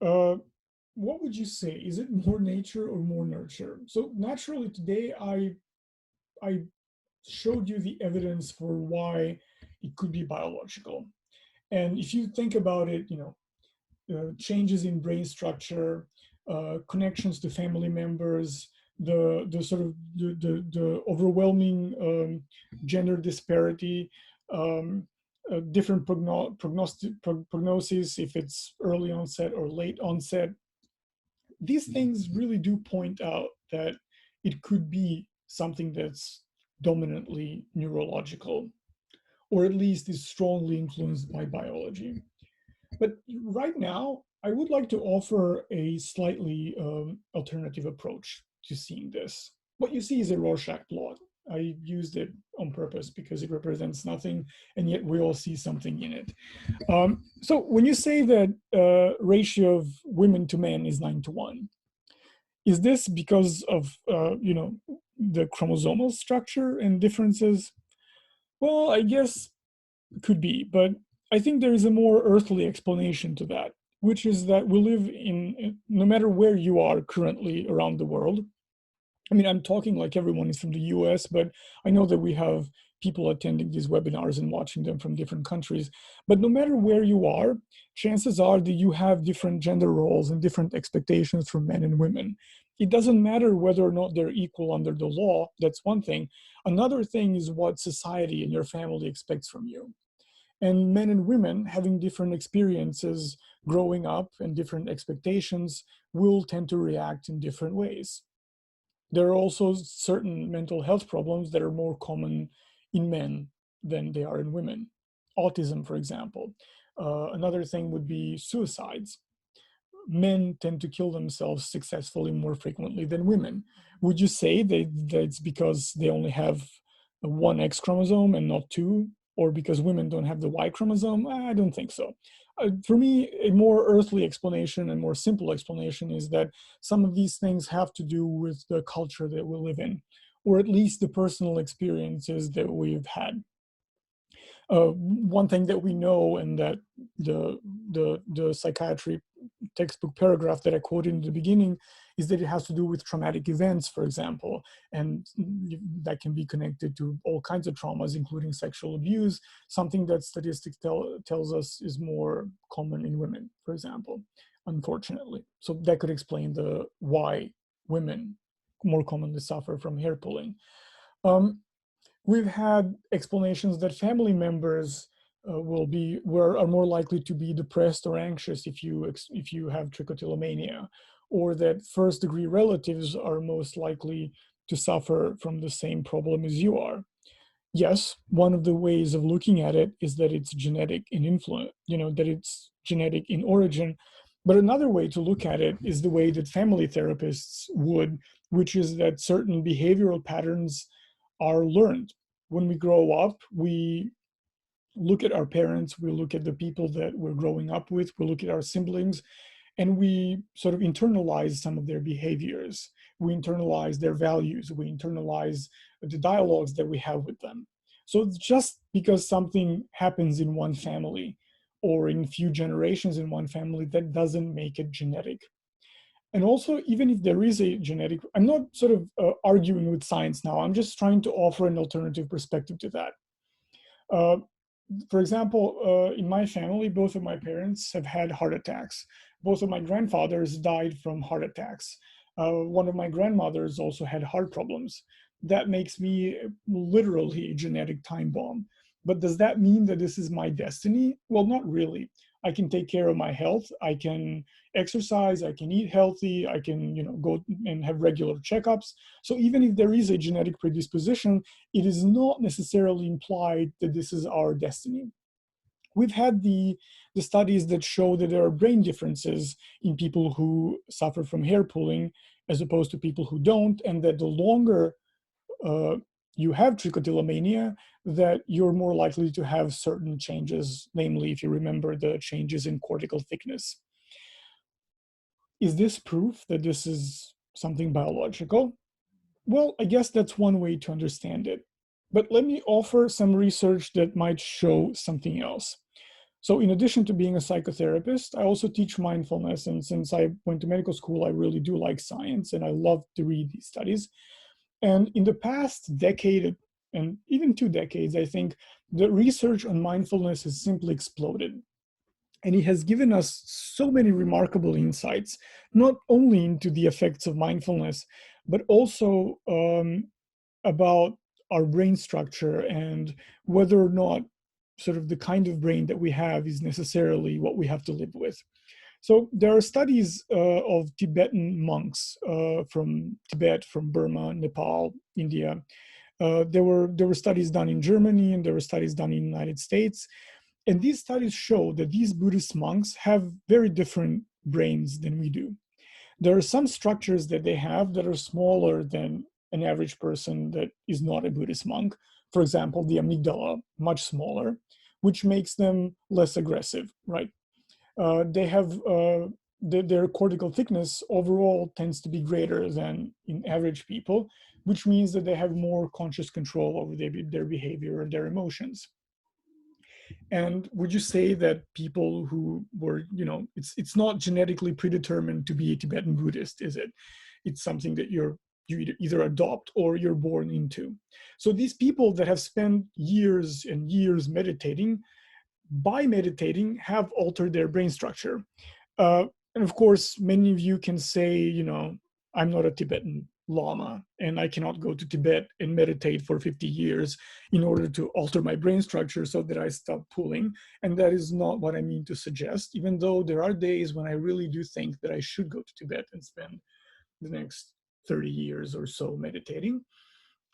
A: what would you say? Is it more nature or more nurture? So naturally today I showed you the evidence for why it could be biological. And if you think about it, changes in brain structure, connections to family members, the sort of the overwhelming gender disparity, different prognosis, if it's early onset or late onset. These things really do point out that it could be something that's dominantly neurological, or at least is strongly influenced by biology. But right now, I would like to offer a slightly alternative approach to seeing this. What you see is a Rorschach plot. I used it on purpose because it represents nothing, and yet we all see something in it. So when you say that ratio of women to men is 9:1, is this because of the chromosomal structure and differences? Well, I guess could be, but I think there is a more earthly explanation to that, which is that we live in, no matter where you are currently around the world. I mean, I'm talking like everyone is from the US, but I know that we have people attending these webinars and watching them from different countries. But no matter where you are, chances are that you have different gender roles and different expectations from men and women. It doesn't matter whether or not they're equal under the law, that's one thing. Another thing is what society and your family expects from you. And men and women having different experiences growing up and different expectations will tend to react in different ways. There are also certain mental health problems that are more common in men than they are in women. Autism, for example. Another thing would be suicides. Men tend to kill themselves successfully more frequently than women. Would you say that it's because they only have one X chromosome and not two? Or because women don't have the Y chromosome? I don't think so. For me, a more earthly explanation and more simple explanation is that some of these things have to do with the culture that we live in, or at least the personal experiences that we've had. One thing that we know, and that the psychiatry textbook paragraph that I quoted in the beginning, is that it has to do with traumatic events, for example, and that can be connected to all kinds of traumas, including sexual abuse, something that statistics tells us is more common in women, for example, unfortunately. So that could explain the why women more commonly suffer from hair pulling. We've had explanations that family members are more likely to be depressed or anxious if you have trichotillomania, or that first degree relatives are most likely to suffer from the same problem as you are. Yes, one of the ways of looking at it is that it's genetic in influence, that it's genetic in origin. But another way to look at it is the way that family therapists would, which is that certain behavioral patterns are learned. When we grow up, we look at our parents, we look at the people that we're growing up with, we look at our siblings, and we sort of internalize some of their behaviors. We internalize their values. We internalize the dialogues that we have with them. So just because something happens in one family or in a few generations in one family, that doesn't make it genetic. And also, even if there is a genetic, I'm not sort of arguing with science now. I'm just trying to offer an alternative perspective to that. Uh, for example, in my family, both of my parents have had heart attacks. Both of my grandfathers died from heart attacks. One of my grandmothers also had heart problems. That makes me literally a genetic time bomb. But does that mean that this is my destiny? Well, not really. I can take care of my health. I can exercise. I can eat healthy. I can, go and have regular checkups. So even if there is a genetic predisposition, it is not necessarily implied that this is our destiny. We've had the studies that show that there are brain differences in people who suffer from hair pulling as opposed to people who don't, and that the longer you have trichotillomania, that you're more likely to have certain changes, namely, if you remember, the changes in cortical thickness. Is this proof that this is something biological? Well, I guess that's one way to understand it. But let me offer some research that might show something else. So in addition to being a psychotherapist, I also teach mindfulness. And since I went to medical school, I really do like science and I love to read these studies. And in the past decade and even 2 decades, I think the research on mindfulness has simply exploded. And it has given us so many remarkable insights, not only into the effects of mindfulness, but also about our brain structure and whether or not sort of the kind of brain that we have is necessarily what we have to live with. So there are studies of Tibetan monks from Tibet, from Burma, Nepal, India. There were studies done in Germany and there were studies done in the United States. And these studies show that these Buddhist monks have very different brains than we do. There are some structures that they have that are smaller than an average person that is not a Buddhist monk. For example, the amygdala, much smaller, which makes them less aggressive, right? They have their cortical thickness overall tends to be greater than in average people, which means that they have more conscious control over their behavior and their emotions. And would you say that people who were, it's not genetically predetermined to be a Tibetan Buddhist, is it? It's something that you either adopt or you're born into. So these people that have spent years and years meditating, by meditating, have altered their brain structure. And of course, many of you can say, I'm not a Tibetan Lama and I cannot go to Tibet and meditate for 50 years in order to alter my brain structure so that I stop pulling. And that is not what I mean to suggest, even though there are days when I really do think that I should go to Tibet and spend the next 30 years or so meditating.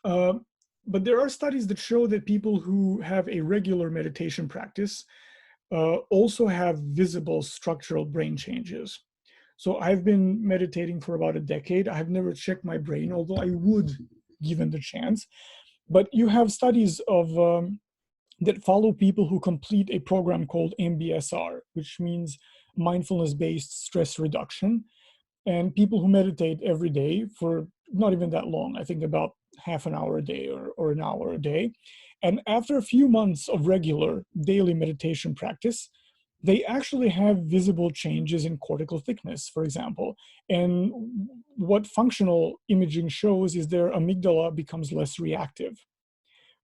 A: But there are studies that show that people who have a regular meditation practice also have visible structural brain changes. So I've been meditating for about a decade. I've never checked my brain, although I would, given the chance. But you have studies of that follow people who complete a program called MBSR, which means mindfulness-based stress reduction, and people who meditate every day for not even that long, I think about half an hour a day or an hour a day. And after a few months of regular daily meditation practice, they actually have visible changes in cortical thickness, for example. And what functional imaging shows is their amygdala becomes less reactive,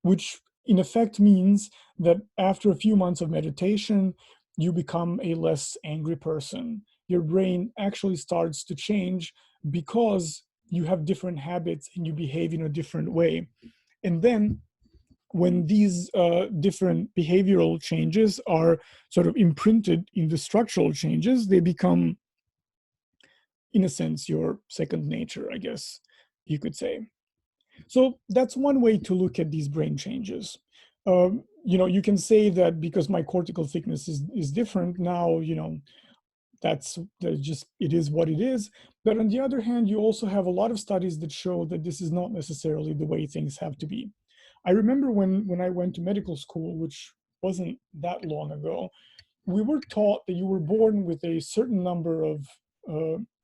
A: which in effect means that after a few months of meditation, you become a less angry person. Your brain actually starts to change because you have different habits and you behave in a different way. And then when these different behavioral changes are sort of imprinted in the structural changes, they become, in a sense, your second nature, I guess you could say. So that's one way to look at these brain changes. You can say that because my cortical thickness is different now, that's just, it is what it is. But on the other hand, you also have a lot of studies that show that this is not necessarily the way things have to be. I remember when I went to medical school, which wasn't that long ago, we were taught that you were born with a certain number of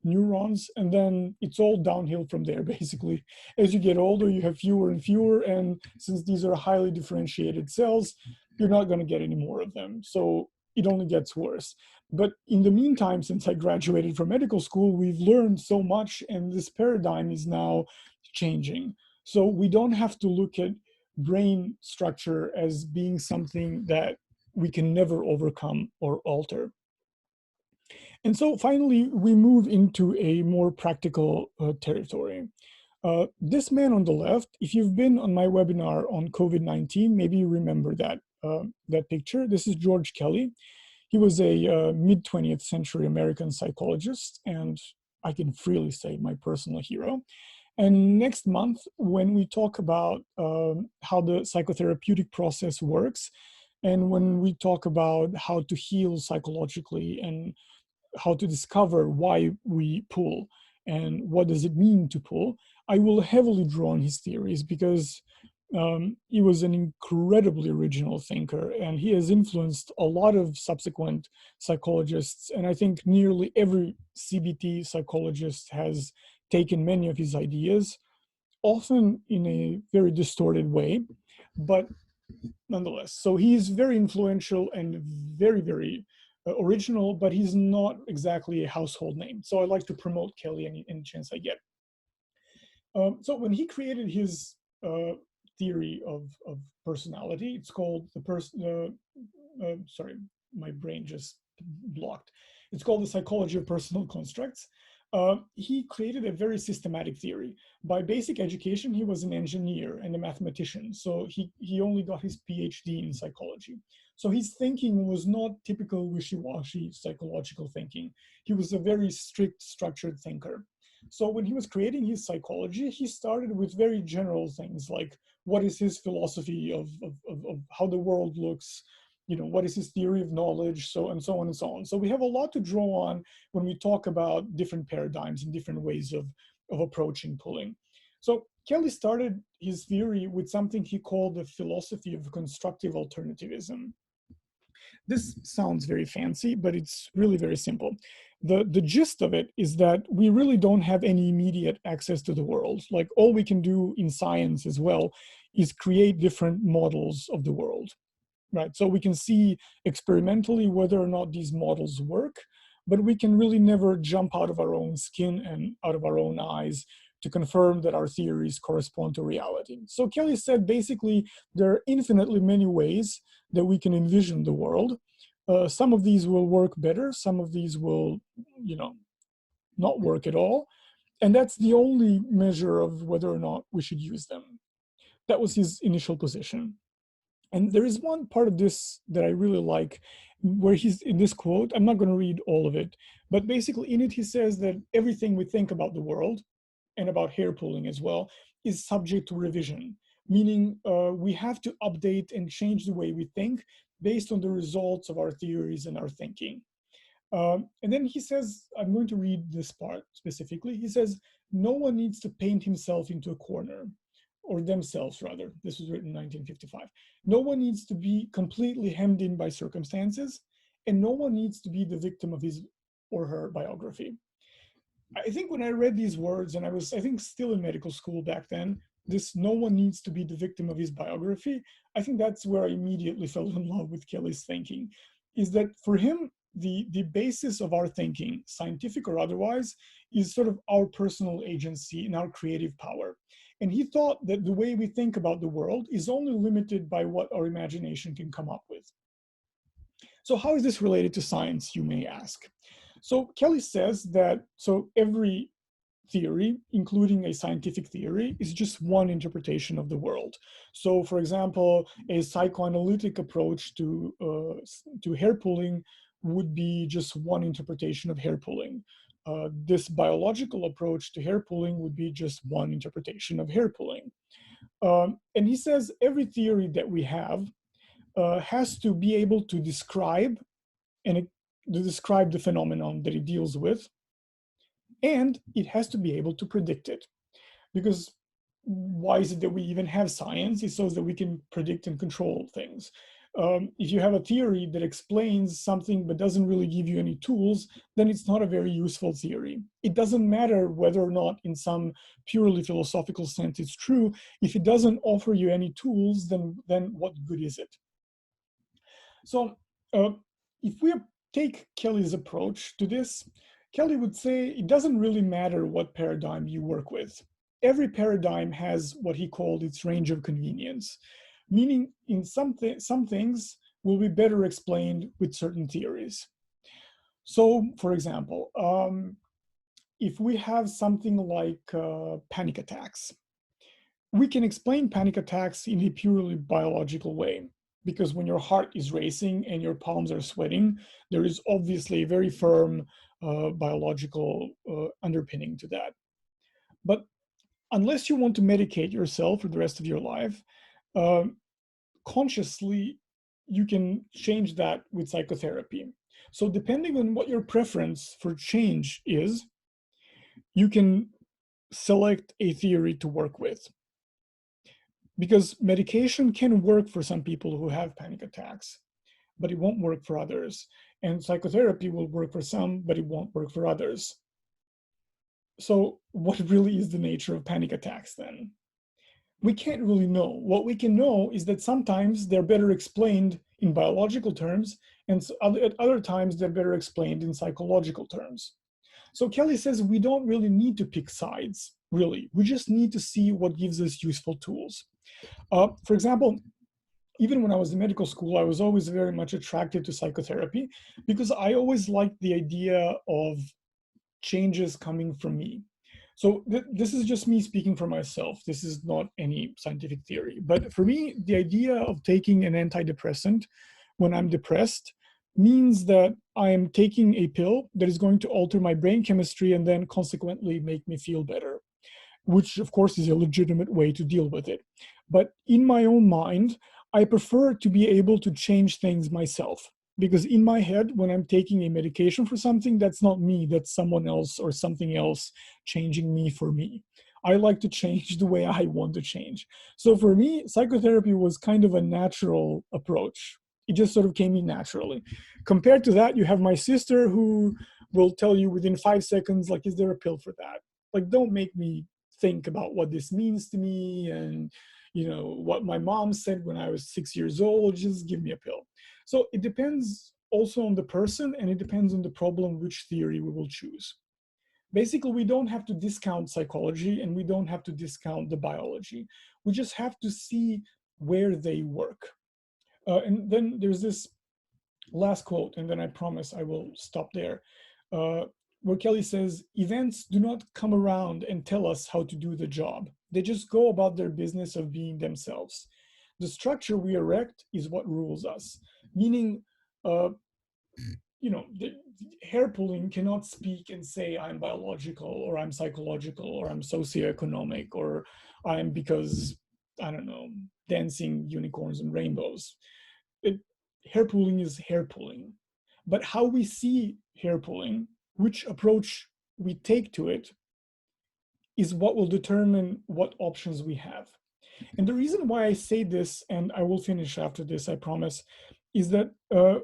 A: neurons, and then it's all downhill from there, basically. As you get older, you have fewer and fewer, and since these are highly differentiated cells, you're not going to get any more of them. So it only gets worse. But in the meantime, since I graduated from medical school, we've learned so much, and this paradigm is now changing. So we don't have to look at brain structure as being something that we can never overcome or alter. And so finally, we move into a more practical territory. This man on the left, if you've been on my webinar on COVID-19, maybe you remember that picture. This is George Kelly. He was a mid-20th century American psychologist, and I can freely say my personal hero. And next month, when we talk about how the psychotherapeutic process works, and when we talk about how to heal psychologically and how to discover why we pull and what does it mean to pull, I will heavily draw on his theories because he was an incredibly original thinker, and he has influenced a lot of subsequent psychologists. And I think nearly every CBT psychologist has taken many of his ideas, often in a very distorted way, but nonetheless. So he's very influential and very, very original, but he's not exactly a household name. So I like to promote Kelly any chance I get. So when he created his theory of personality, it's called the sorry, my brain just blocked. It's called the psychology of personal constructs. He created a very systematic theory. By basic education, he was an engineer and a mathematician. So he only got his PhD in psychology. So his thinking was not typical wishy-washy psychological thinking. He was a very strict, structured thinker. So when he was creating his psychology, he started with very general things like what is his philosophy of how the world looks, what is his theory of knowledge, so and so on and so on. So we have a lot to draw on when we talk about different paradigms and different ways of approaching pulling. So Kelly started his theory with something he called the philosophy of constructive alternativism. This sounds very fancy, but it's really very simple. The gist of it is that we really don't have any immediate access to the world. Like all we can do in science as well is create different models of the world, right? So we can see experimentally whether or not these models work, but we can really never jump out of our own skin and out of our own eyes to confirm that our theories correspond to reality. So Kelly said basically there are infinitely many ways that we can envision the world. Some of these will work better, some of these will, not work at all. And that's the only measure of whether or not we should use them. That was his initial position. And there is one part of this that I really like, where he's in this quote. I'm not going to read all of it, but basically in it he says that everything we think about the world, and about hair pulling as well, is subject to revision, meaning we have to update and change the way we think based on the results of our theories and our thinking. And then he says, I'm going to read this part specifically. He says, no one needs to paint himself into a corner, or themselves rather. This was written in 1955. No one needs to be completely hemmed in by circumstances, and no one needs to be the victim of his or her biography. I think when I read these words, and I was, I think, still in medical school back then, this no one needs to be the victim of his biography, I think that's where I immediately fell in love with Kelly's thinking, is that for him, the basis of our thinking, scientific or otherwise, is sort of our personal agency and our creative power. And he thought that the way we think about the world is only limited by what our imagination can come up with. So how is this related to science, you may ask? So Kelly says that, so every theory, including a scientific theory, is just one interpretation of the world. So, for example, a psychoanalytic approach to hair pulling would be just one interpretation of hair pulling. This biological approach to hair pulling would be just one interpretation of hair pulling. And he says every theory that we have has to be able to describe to describe the phenomenon that it deals with, and it has to be able to predict it. Because why is it that we even have science? It's so that we can predict and control things. If you have a theory that explains something but doesn't really give you any tools, then it's not a very useful theory. It doesn't matter whether or not in some purely philosophical sense it's true. If it doesn't offer you any tools, then what good is it? So if we take Kelly's approach to this, Kelly would say it doesn't really matter what paradigm you work with. Every paradigm has what he called its range of convenience, meaning in some things will be better explained with certain theories. So, for example, if we have something like panic attacks, we can explain panic attacks in a purely biological way, because when your heart is racing and your palms are sweating, there is obviously a very firm biological underpinning to that. But unless you want to medicate yourself for the rest of your life, consciously, you can change that with psychotherapy. So depending on what your preference for change is, you can select a theory to work with. Because medication can work for some people who have panic attacks, but it won't work for others. And psychotherapy will work for some, but it won't work for others. So what really is the nature of panic attacks then? We can't really know. What we can know is that sometimes they're better explained in biological terms, and at other times they're better explained in psychological terms. So Kelly says we don't really need to pick sides, really. We just need to see what gives us useful tools. For example, even when I was in medical school, I was always very much attracted to psychotherapy because I always liked the idea of changes coming from me. So this is just me speaking for myself. This is not any scientific theory. But for me, the idea of taking an antidepressant when I'm depressed means that I am taking a pill that is going to alter my brain chemistry and then consequently make me feel better, which of course is a legitimate way to deal with it. But in my own mind, I prefer to be able to change things myself. Because in my head, when I'm taking a medication for something, that's not me, that's someone else or something else changing me for me. I like to change the way I want to change. So for me, psychotherapy was kind of a natural approach. It just sort of came in naturally. Compared to that, you have my sister who will tell you within 5 seconds, like, is there a pill for that? Like, don't make me think about what this means to me and what my mom said when I was 6 years old. Just give me a pill. So it depends also on the person, and it depends on the problem which theory we will choose. Basically, we don't have to discount psychology and we don't have to discount the biology. We just have to see where they work. And then there's this last quote, and then I promise I will stop there, where Kelly says, events do not come around and tell us how to do the job. They just go about their business of being themselves. The structure we erect is what rules us, meaning, the hair pulling cannot speak and say, I'm biological, or I'm psychological, or I'm socioeconomic, or I'm because, I don't know, dancing unicorns and rainbows. Hair pulling is hair pulling. But how we see hair pulling, which approach we take to it, is what will determine what options we have. And the reason why I say this, and I will finish after this, I promise, is that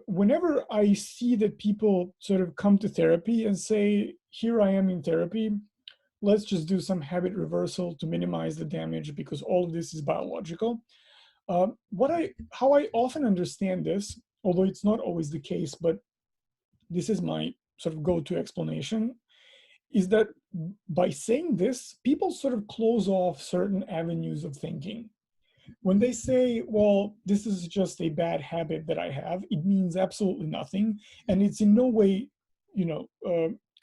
A: whenever I see that people sort of come to therapy and say, here I am in therapy, let's just do some habit reversal to minimize the damage because all of this is biological. How I often understand this, although it's not always the case, but this is my sort of go-to explanation, is that by saying this, people sort of close off certain avenues of thinking. When they say, well, this is just a bad habit that I have, it means absolutely nothing. And it's in no way,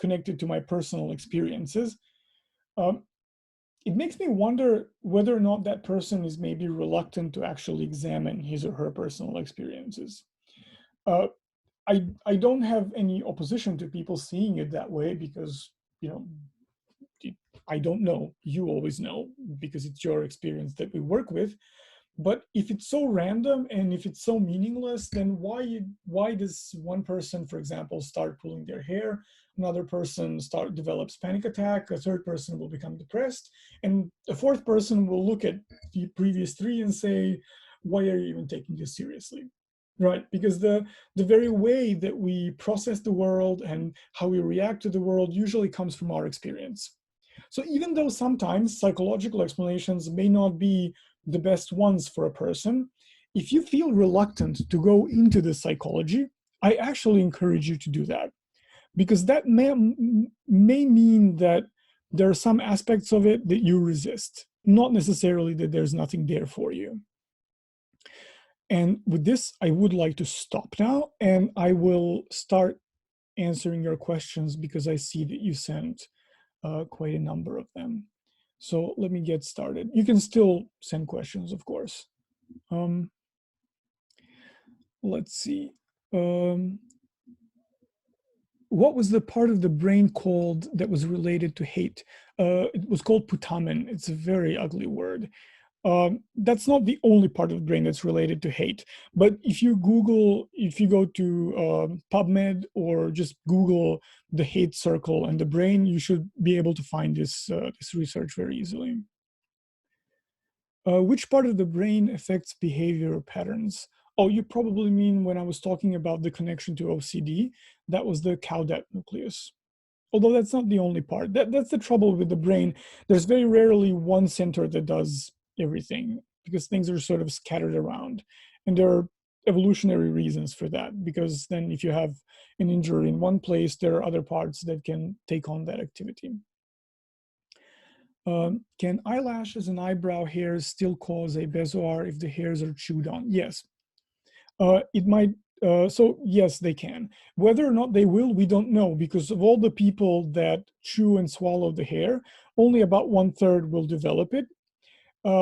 A: connected to my personal experiences. Um, it makes me wonder whether or not that person is maybe reluctant to actually examine his or her personal experiences. Uh, I don't have any opposition to people seeing it that way because, you know, I don't know. You always know because it's your experience that we work with. But if it's so random and if it's so meaningless, then why does one person, for example, start pulling their hair, another person develops panic attack, a third person will become depressed, and a fourth person will look at the previous three and say, why are you even taking this seriously? Right, because the very way that we process the world and how we react to the world usually comes from our experience. So even though sometimes psychological explanations may not be the best ones for a person, if you feel reluctant to go into the psychology, I actually encourage you to do that, because that may mean that there are some aspects of it that you resist, not necessarily that there's nothing there for you. And with this, I would like to stop now, and I will start answering your questions because I see that you sent quite a number of them. So let me get started. You can still send questions, of course. Let's see. What was the part of the brain called that was related to hate? It was called putamen. It's a very ugly word. That's not the only part of the brain that's related to hate. But if you go to PubMed or just Google the hate circle and the brain, you should be able to find this research very easily. Which part of the brain affects behavior patterns? Oh, you probably mean when I was talking about the connection to OCD, that was the caudat nucleus. Although that's not the only part. That's the trouble with the brain. There's very rarely one center that does everything because things are sort of scattered around. And there are evolutionary reasons for that, because then if you have an injury in one place, there are other parts that can take on that activity. Can eyelashes and eyebrow hairs still cause a bezoar if the hairs are chewed on? Yes. It might, so yes, they can. Whether or not they will, we don't know, because of all the people that chew and swallow the hair, only about 1/3 will develop it.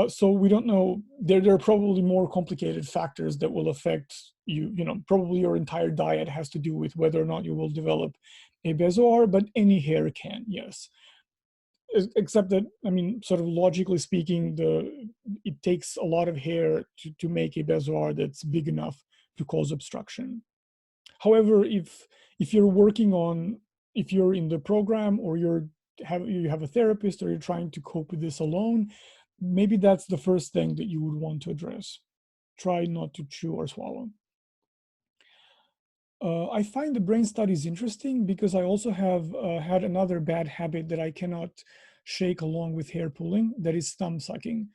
A: So we don't know. There are probably more complicated factors that will affect you. You know, probably your entire diet has to do with whether or not you will develop a bezoar, but any hair can, yes. Except that, I mean, sort of logically speaking, it takes a lot of hair to make a bezoar that's big enough to cause obstruction. However, if you're working on, if you're in the program or you have a therapist or you're trying to cope with this alone, maybe that's the first thing that you would want to address. Try not to chew or swallow. I find the brain studies interesting because I also have had another bad habit that I cannot shake along with hair pulling, that is thumb sucking.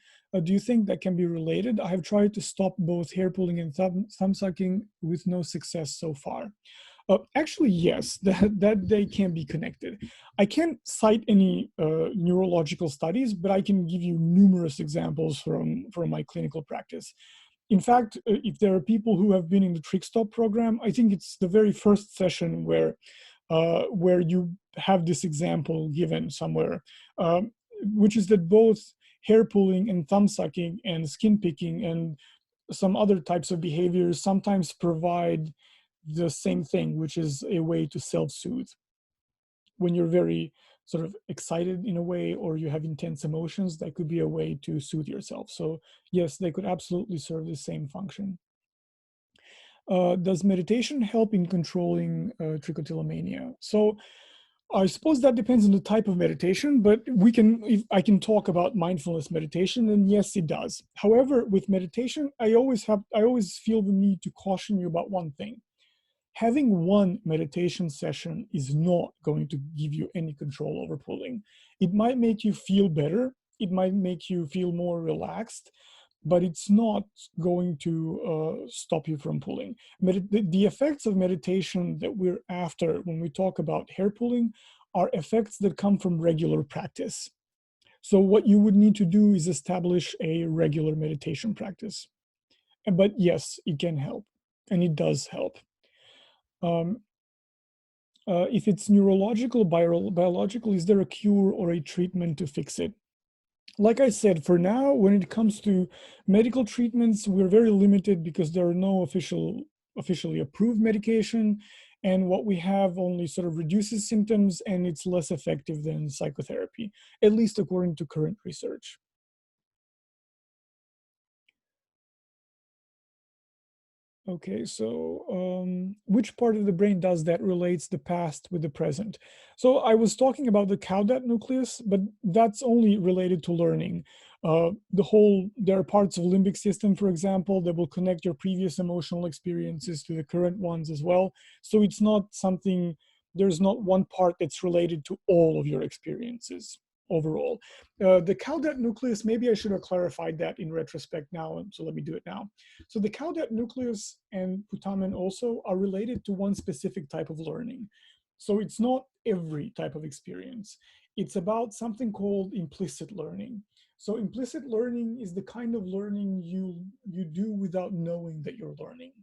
A: Do you think that can be related? I have tried to stop both hair pulling and thumb sucking with no success so far. Actually, yes, that they can be connected. I can't cite any neurological studies, but I can give you numerous examples from my clinical practice. In fact, if there are people who have been in the TrichStop program, I think it's the very first session where you have this example given somewhere, which is that both hair pulling and thumb sucking and skin picking and some other types of behaviors sometimes provide the same thing, which is a way to self-soothe. When you're very sort of excited in a way or you have intense emotions, that could be a way to soothe yourself. So yes, they could absolutely serve the same function. Does meditation help in controlling trichotillomania? So I suppose that depends on the type of meditation, but if I can talk about mindfulness meditation, then yes, it does. However, with meditation, I always feel the need to caution you about one thing. Having one meditation session is not going to give you any control over pulling. It might make you feel better. It might make you feel more relaxed, but it's not going to stop you from pulling. The effects of meditation that we're after when we talk about hair pulling are effects that come from regular practice. So what you would need to do is establish a regular meditation practice. But yes, it can help, and it does help. Um, If it's neurological, biological, is there a cure or a treatment to fix it? Like I said, for now, when it comes to medical treatments, we're very limited because there are no officially approved medication, and what we have only sort of reduces symptoms, and it's less effective than psychotherapy, at least according to current research. Okay, so which part of the brain does that relates the past with the present? So I was talking about the caudate nucleus, but that's only related to learning. There are parts of limbic system, for example, that will connect your previous emotional experiences to the current ones as well. So it's not something, there's not one part that's related to all of your experiences overall. The caudate nucleus, maybe I should have clarified that in retrospect now, so let me do it now. So the caudate nucleus and putamen also are related to one specific type of learning. So it's not every type of experience. It's about something called implicit learning. So implicit learning is the kind of learning you do without knowing that you're learning.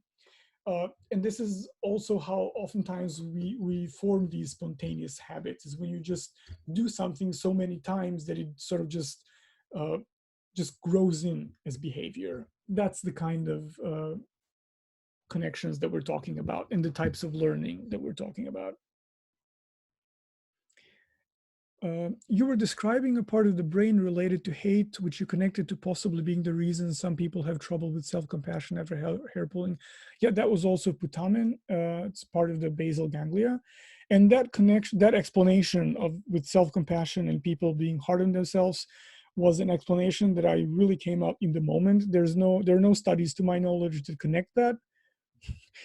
A: And this is also how oftentimes we form these spontaneous habits, is when you just do something so many times that it sort of uh, just grows in as behavior. That's the kind of connections that we're talking about and the types of learning that we're talking about. You were describing a part of the brain related to hate, which you connected to possibly being the reason some people have trouble with self-compassion after hair pulling. Yeah, that was also putamen. It's part of the basal ganglia. And that connection, that explanation of with self-compassion and people being hard on themselves was an explanation that I really came up in the moment. There are no studies to my knowledge to connect that.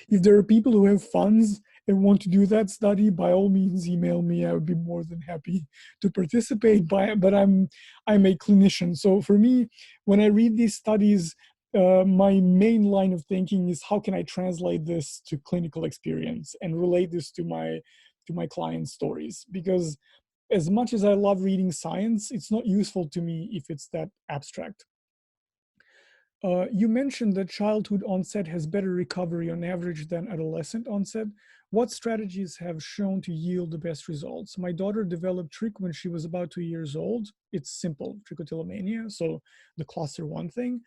A: If there are people who have funds and want to do that study, by all means email me. I would be more than happy to participate. But I'm a clinician, so for me, when I read these studies, my main line of thinking is how can I translate this to clinical experience and relate this to my clients' stories? Because as much as I love reading science, it's not useful to me if it's that abstract. You mentioned that childhood onset has better recovery on average than adolescent onset. What strategies have shown to yield the best results? My daughter developed trich when she was about 2 years old. It's simple, trichotillomania, so the cluster one thing.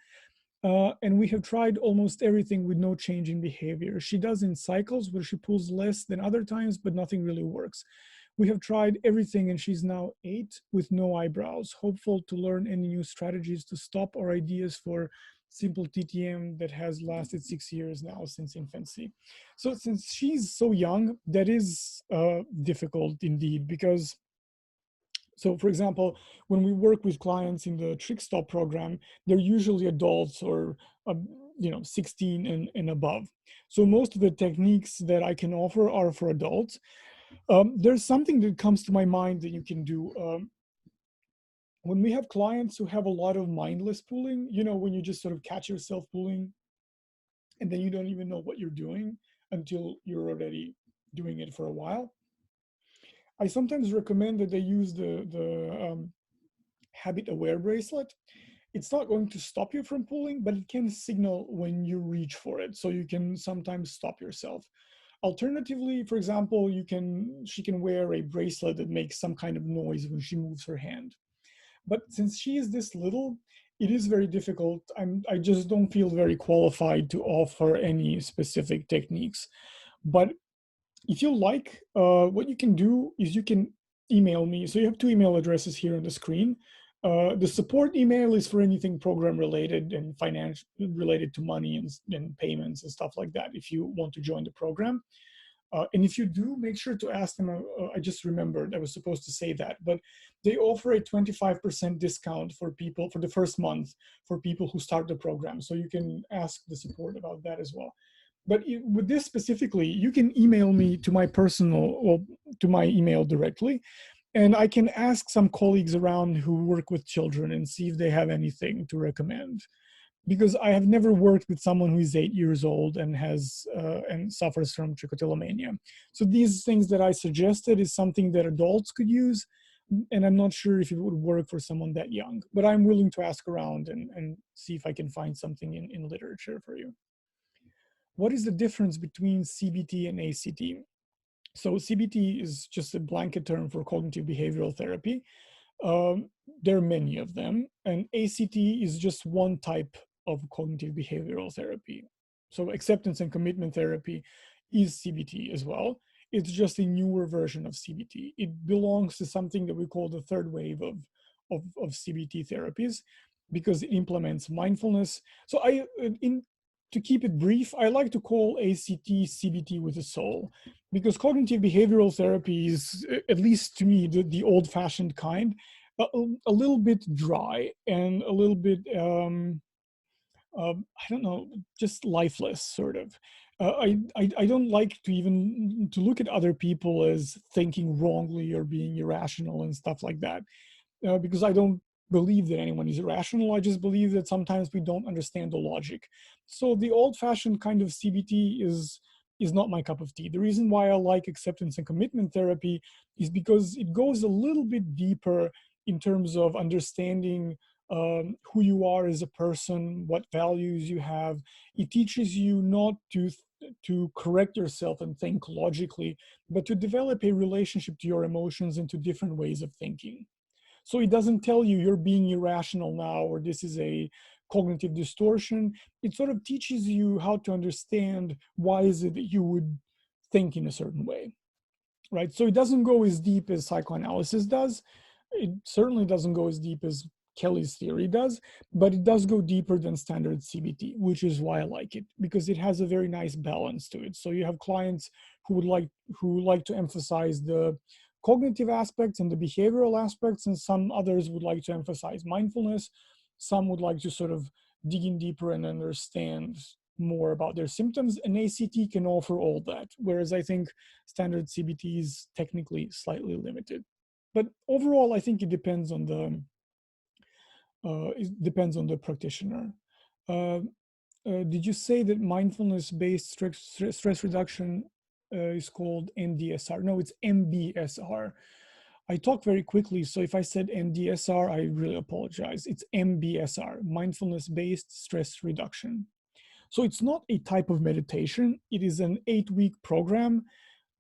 A: And we have tried almost everything with no change in behavior. She does in cycles where she pulls less than other times, but nothing really works. We have tried everything and she's now 8 with no eyebrows. Hopeful to learn any new strategies to stop or ideas for simple TTM that has lasted 6 years now since infancy. So since she's so young, that is difficult indeed, because so for example, when we work with clients in the Trick Stop program, they're usually adults or 16 and above. So most of the techniques that I can offer are for adults. There's something that comes to my mind that you can do. When we have clients who have a lot of mindless pulling, when you just sort of catch yourself pulling and then you don't even know what you're doing until you're already doing it for a while. I sometimes recommend that they use the habit aware bracelet. It's not going to stop you from pulling, but it can signal when you reach for it. So you can sometimes stop yourself. Alternatively, for example, she can wear a bracelet that makes some kind of noise when she moves her hand. But since she is this little, it is very difficult. I just don't feel very qualified to offer any specific techniques. But if you like, what you can do is you can email me. So you have 2 email addresses here on the screen. The support email is for anything program related and financial related to money and payments and stuff like that, if you want to join the program. And if you do, make sure to ask them. I just remembered I was supposed to say that, but they offer a 25% discount for people for the first month for people who start the program. So you can ask the support about that as well. But with this specifically, you can email me to my to my email directly, and I can ask some colleagues around who work with children and see if they have anything to recommend, because I have never worked with someone who is 8 years old and has and suffers from trichotillomania. So these things that I suggested is something that adults could use, and I'm not sure if it would work for someone that young. But I'm willing to ask around and see if I can find something in literature for you. What is the difference between CBT and ACT? So CBT is just a blanket term for cognitive behavioral therapy. Um, there are many of them, and ACT is just one type of cognitive behavioral therapy. So acceptance and commitment therapy is CBT as well. It's just a newer version of CBT. It belongs to something that we call the third wave of CBT therapies because it implements mindfulness. So to keep it brief, I like to call ACT CBT with a soul because cognitive behavioral therapy is, at least to me, the old-fashioned kind, a little bit dry and a little bit I don't know, just lifeless, sort of. I don't like to even to look at other people as thinking wrongly or being irrational and stuff like that, because I don't believe that anyone is irrational. I just believe that sometimes we don't understand the logic. So the old-fashioned kind of CBT is not my cup of tea. The reason why I like acceptance and commitment therapy is because it goes a little bit deeper in terms of understanding who you are as a person, what values you have. It teaches you not to correct yourself and think logically, but to develop a relationship to your emotions and to different ways of thinking. So it doesn't tell you you're being irrational now or this is a cognitive distortion. It sort of teaches you how to understand why is it that you would think in a certain way, right? So it doesn't go as deep as psychoanalysis does. It certainly doesn't go as deep as Kelly's theory does, but it does go deeper than standard CBT, which is why I like it, because it has a very nice balance to it. So you have clients who like to emphasize the cognitive aspects and the behavioral aspects, and some others would like to emphasize mindfulness. Some would like to sort of dig in deeper and understand more about their symptoms, and ACT can offer all that, whereas I think standard CBT is technically slightly limited. But overall, I think it depends on the practitioner. Uh, did you say that mindfulness-based stress reduction is called MDSR? No, it's MBSR. I talk very quickly, so if I said MDSR, I really apologize. It's MBSR, mindfulness-based stress reduction. So it's not a type of meditation. It is an 8-week program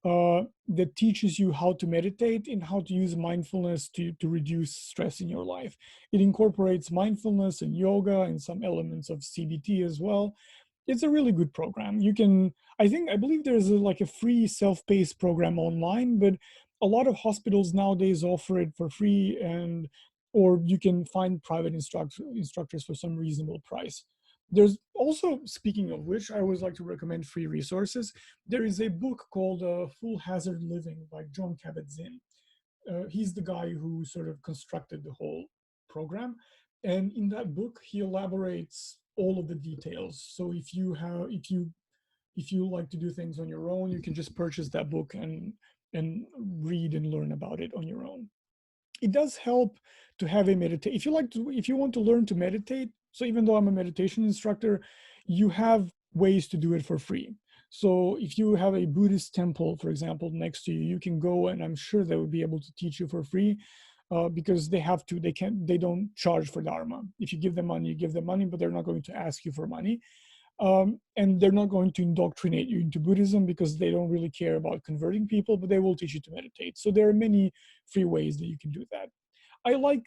A: that teaches you how to meditate and how to use mindfulness to reduce stress in your life. It incorporates mindfulness and yoga and some elements of CBT as well. It's a really good program. You can, I believe there's like a free self-paced program online, but a lot of hospitals nowadays offer it for free, and or you can find private instructors for some reasonable price. There's also, speaking of which, I always like to recommend free resources. There is a book called Full Hazard Living by John Kabat-Zinn. He's the guy who sort of constructed the whole program. And in that book, he elaborates all of the details. So if you like to do things on your own, you can just purchase that book and read and learn about it on your own. It does help to have a meditate. If you want to learn to meditate, so even though I'm a meditation instructor, you have ways to do it for free. So if you have a Buddhist temple, for example, next to you, you can go, and I'm sure they would be able to teach you for free, because they don't charge for dharma. If you give them money, you give them money, but they're not going to ask you for money. And they're not going to indoctrinate you into Buddhism because they don't really care about converting people, but they will teach you to meditate. So there are many free ways that you can do that. I like,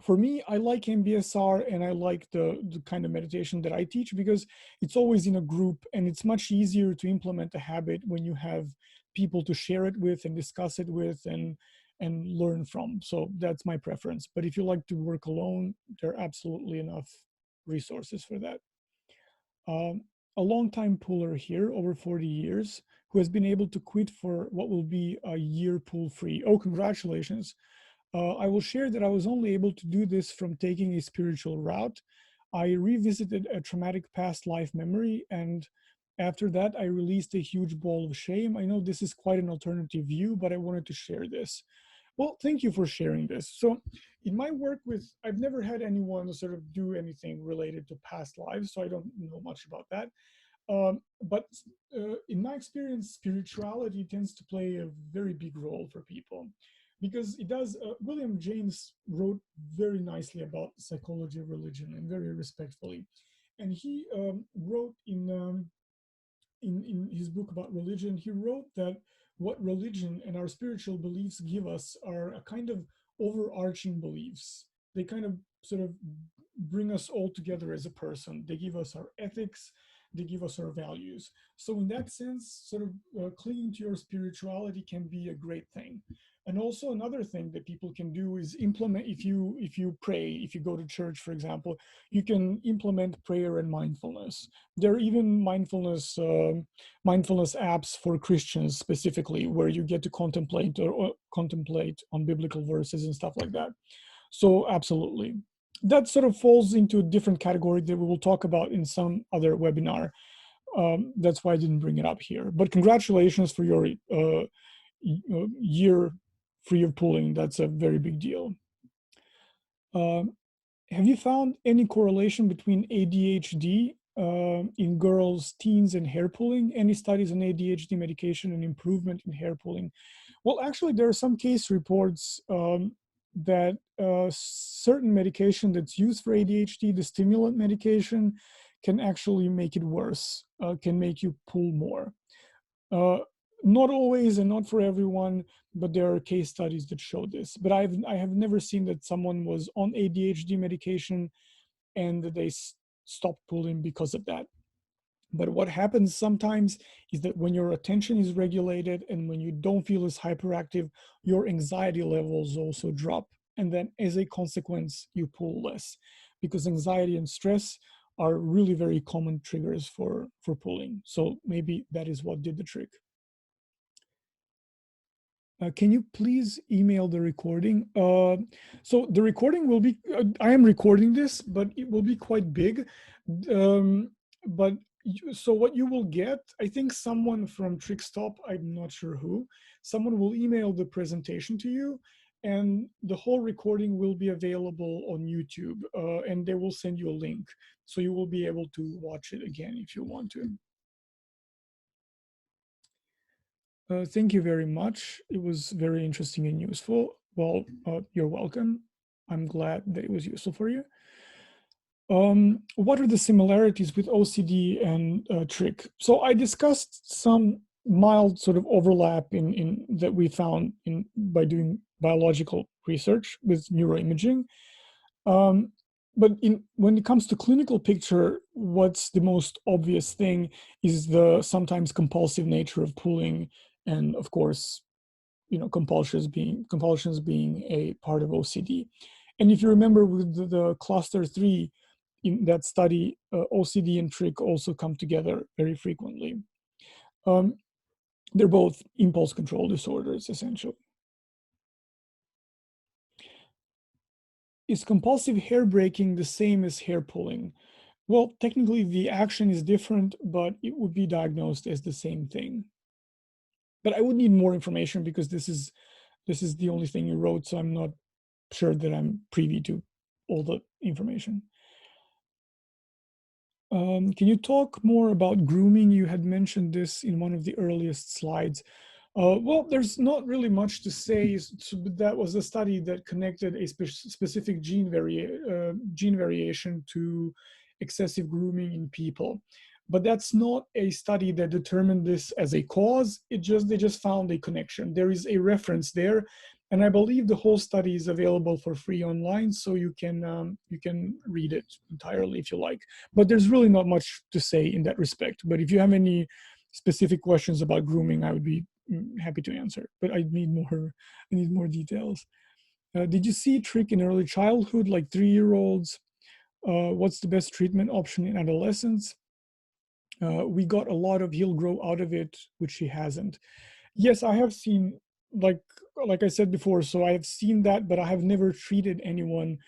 A: for me, I like MBSR, and I like the kind of meditation that I teach because it's always in a group, and it's much easier to implement a habit when you have people to share it with and discuss it with and learn from. So that's my preference. But if you like to work alone, there are absolutely enough resources for that. Um, a long-time puller here, over 40 years, who has been able to quit for what will be a year pull-free. Oh, congratulations. I will share that I was only able to do this from taking a spiritual route. I revisited a traumatic past life memory, and after that, I released a huge ball of shame. I know this is quite an alternative view, but I wanted to share this. Well, thank you for sharing this. So in my work with, I've never had anyone sort of do anything related to past lives, so I don't know much about that. But in my experience, spirituality tends to play a very big role for people because it does. William James wrote very nicely about psychology of religion and very respectfully. And he wrote in his book about religion, he wrote that what religion and our spiritual beliefs give us are a kind of overarching beliefs. They kind of sort of bring us all together as a person. They give us our ethics, they give us our values. So in that sense, sort of clinging to your spirituality can be a great thing. And also another thing that people can do is implement, if you pray, if you go to church, for example, you can implement prayer and mindfulness. There are even mindfulness apps for Christians specifically, where you get to contemplate or contemplate on biblical verses and stuff like that. So absolutely. That sort of falls into a different category that we will talk about in some other webinar. That's why I didn't bring it up here. But congratulations for your year free of pooling. That's a very big deal. Have you found any correlation between ADHD in girls, teens, and hair pulling? Any studies on ADHD medication and improvement in hair pulling? Well, actually, there are some case reports that certain medication that's used for ADHD, the stimulant medication, can actually make it worse, can make you pull more. Not always and not for everyone, but there are case studies that show this. But I have never seen that someone was on ADHD medication and they stopped pulling because of that. But what happens sometimes is that when your attention is regulated and when you don't feel as hyperactive, your anxiety levels also drop. And then as a consequence, you pull less, because anxiety and stress are really very common triggers for pulling. So maybe that is what did the trick. Can you please email the recording? So the recording will be, I am recording this, but it will be quite big. But so what you will get, I think someone from TrickStop, I'm not sure who, someone will email the presentation to you, and the whole recording will be available on YouTube, and they will send you a link. So you will be able to watch it again if you want to. Thank you very much. It was very interesting and useful. Well, you're welcome. I'm glad that it was useful for you. What are the similarities with OCD and trick? So I discussed some mild sort of overlap in that we found by doing biological research with neuroimaging. But when it comes to clinical picture, what's the most obvious thing is the sometimes compulsive nature of pulling, and of course, compulsions being a part of OCD. And if you remember with the cluster 3 in that study, OCD and trick also come together very frequently. They're both impulse control disorders, essentially. Is compulsive hair breaking the same as hair pulling? Well, technically the action is different, but it would be diagnosed as the same thing. But I would need more information because this is the only thing you wrote, so I'm not sure that I'm privy to all the information. Can you talk more about grooming? You had mentioned this in one of the earliest slides. Well, there's not really much to say. That was a study that connected a specific gene variation to excessive grooming in people. But that's not a study that determined this as a cause. They just found a connection. There is a reference there, and I believe the whole study is available for free online, so you can read it entirely if you like. But there's really not much to say in that respect. But if you have any specific questions about grooming, I would be happy to answer. But I need more details. Did you see trick in early childhood, like 3-year-olds? What's the best treatment option in adolescence? We got a lot of he'll grow out of it, which he hasn't. Yes, I have seen, like I said before, so I have seen that, but I have never treated anyone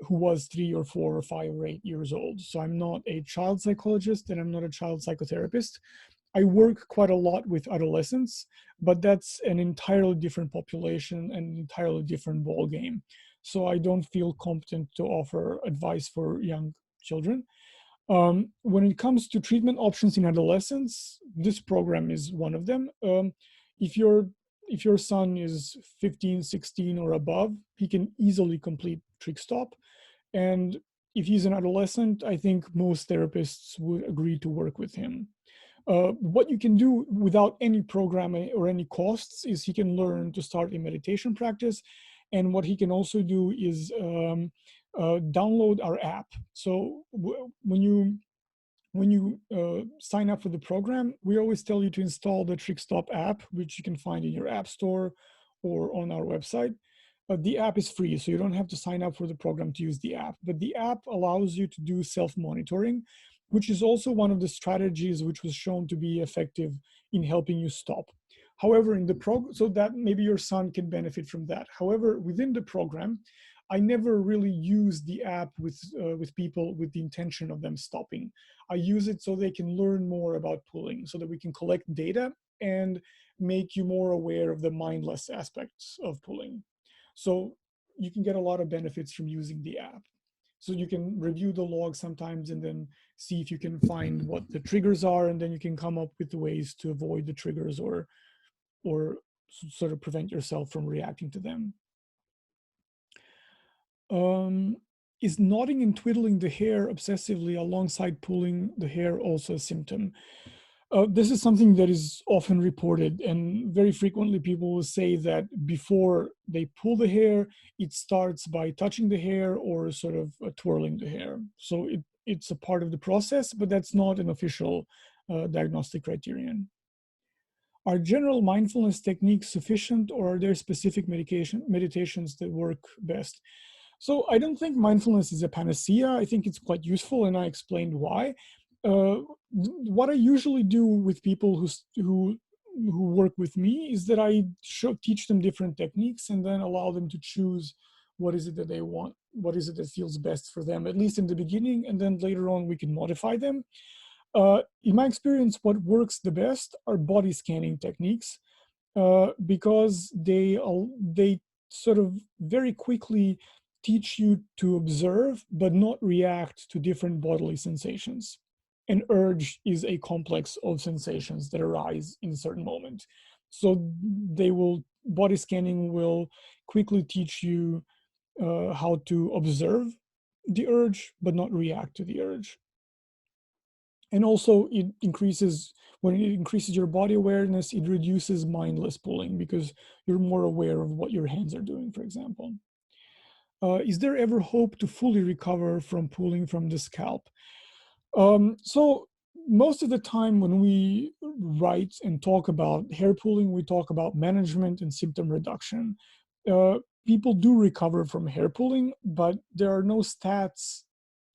A: who was 3 or 4 or 5 or 8 years old. So I'm not a child psychologist and I'm not a child psychotherapist. I work quite a lot with adolescents, but that's an entirely different population and an entirely different ball game. So I don't feel competent to offer advice for young children. When it comes to treatment options in adolescence, this program is one of them. If your son is 15, 16 or above, he can easily complete TrickStop. And if he's an adolescent, I think most therapists would agree to work with him. What you can do without any programming or any costs is he can learn to start a meditation practice. And what he can also do is download our app. So when you sign up for the program, we always tell you to install the TrickStop app, which you can find in your app store or on our website. The app is free, so you don't have to sign up for the program to use the app. But the app allows you to do self-monitoring, which is also one of the strategies which was shown to be effective in helping you stop. However, in the program, so that maybe your son can benefit from that. However, within the program, I never really use the app with people with the intention of them stopping. I use it so they can learn more about pulling, so that we can collect data and make you more aware of the mindless aspects of pulling. So you can get a lot of benefits from using the app. So you can review the log sometimes and then see if you can find what the triggers are, and then you can come up with the ways to avoid the triggers or sort of prevent yourself from reacting to them. Um, is nodding and twiddling the hair obsessively alongside pulling the hair also a symptom? This is something that is often reported, and very frequently people will say that before they pull the hair, it starts by touching the hair or sort of twirling the hair. So it's a part of the process, but that's not an official diagnostic criterion. Are general mindfulness techniques sufficient, or are there specific meditations that work best? So I don't think mindfulness is a panacea. I think it's quite useful, and I explained why. Uh, what I usually do with people who work with me is that I teach them different techniques and then allow them to choose what is it that they want, what is it that feels best for them, at least in the beginning, and then later on we can modify them. In my experience, what works the best are body scanning techniques because they sort of very quickly teach you to observe but not react to different bodily sensations. An urge is a complex of sensations that arise in a certain moment. So body scanning will quickly teach you how to observe the urge but not react to the urge. And also when it increases your body awareness, it reduces mindless pulling because you're more aware of what your hands are doing, for example. Is there ever hope to fully recover from pulling from the scalp? So most of the time when we write and talk about hair pulling, we talk about management and symptom reduction. Uh, People do recover from hair pulling, but there are no stats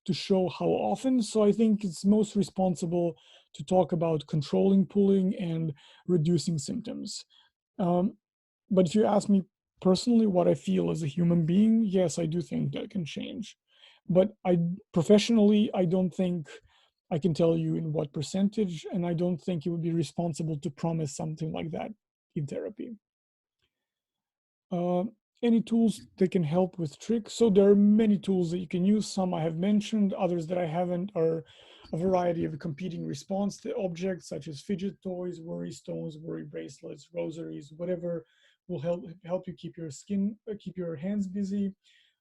A: to show how often. So I think it's most responsible to talk about controlling pulling and reducing symptoms. Um, but if you ask me personally what I feel as a human being, yes, I do think that can change. But professionally, I don't think I can tell you in what percentage, and I don't think it would be responsible to promise something like that in therapy. Uh, any tools that can help with tricks? So there are many tools that you can use. Some I have mentioned, others that I haven't are a variety of competing response to objects such as fidget toys, worry stones, worry bracelets, rosaries, whatever will help you keep your hands busy.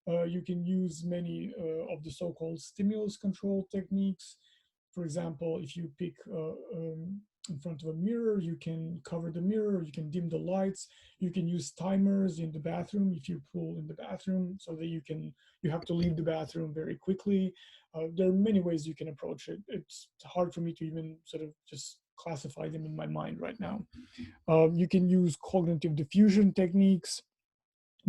A: You can use many of the so-called stimulus control techniques. For example, if you pick in front of a mirror, you can cover the mirror, you can dim the lights, you can use timers in the bathroom if you pull in the bathroom so that you have to leave the bathroom very quickly. There are many ways you can approach it. It's hard for me to even sort of just classify them in my mind right now. You can use cognitive diffusion techniques,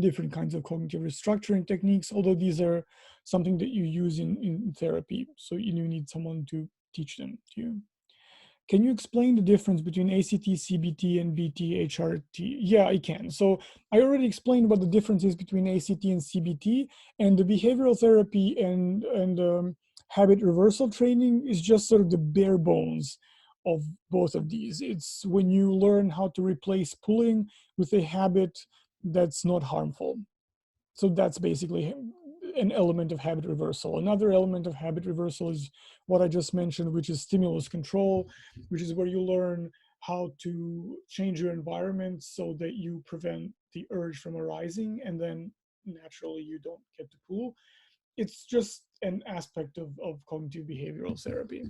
A: different kinds of cognitive restructuring techniques, although these are something that you use in therapy. So you need someone to teach them to you. Can you explain the difference between ACT, CBT, and BT, HRT? Yeah, I can. So I already explained what the difference is between ACT and CBT, and the behavioral therapy and habit reversal training is just sort of the bare bones of both of these. It's when you learn how to replace pulling with a habit that's not harmful. So that's basically an element of habit reversal. Another element of habit reversal is what I just mentioned, which is stimulus control, which is where you learn how to change your environment so that you prevent the urge from arising, and then naturally you don't get to pull. It's just an aspect of cognitive behavioral therapy.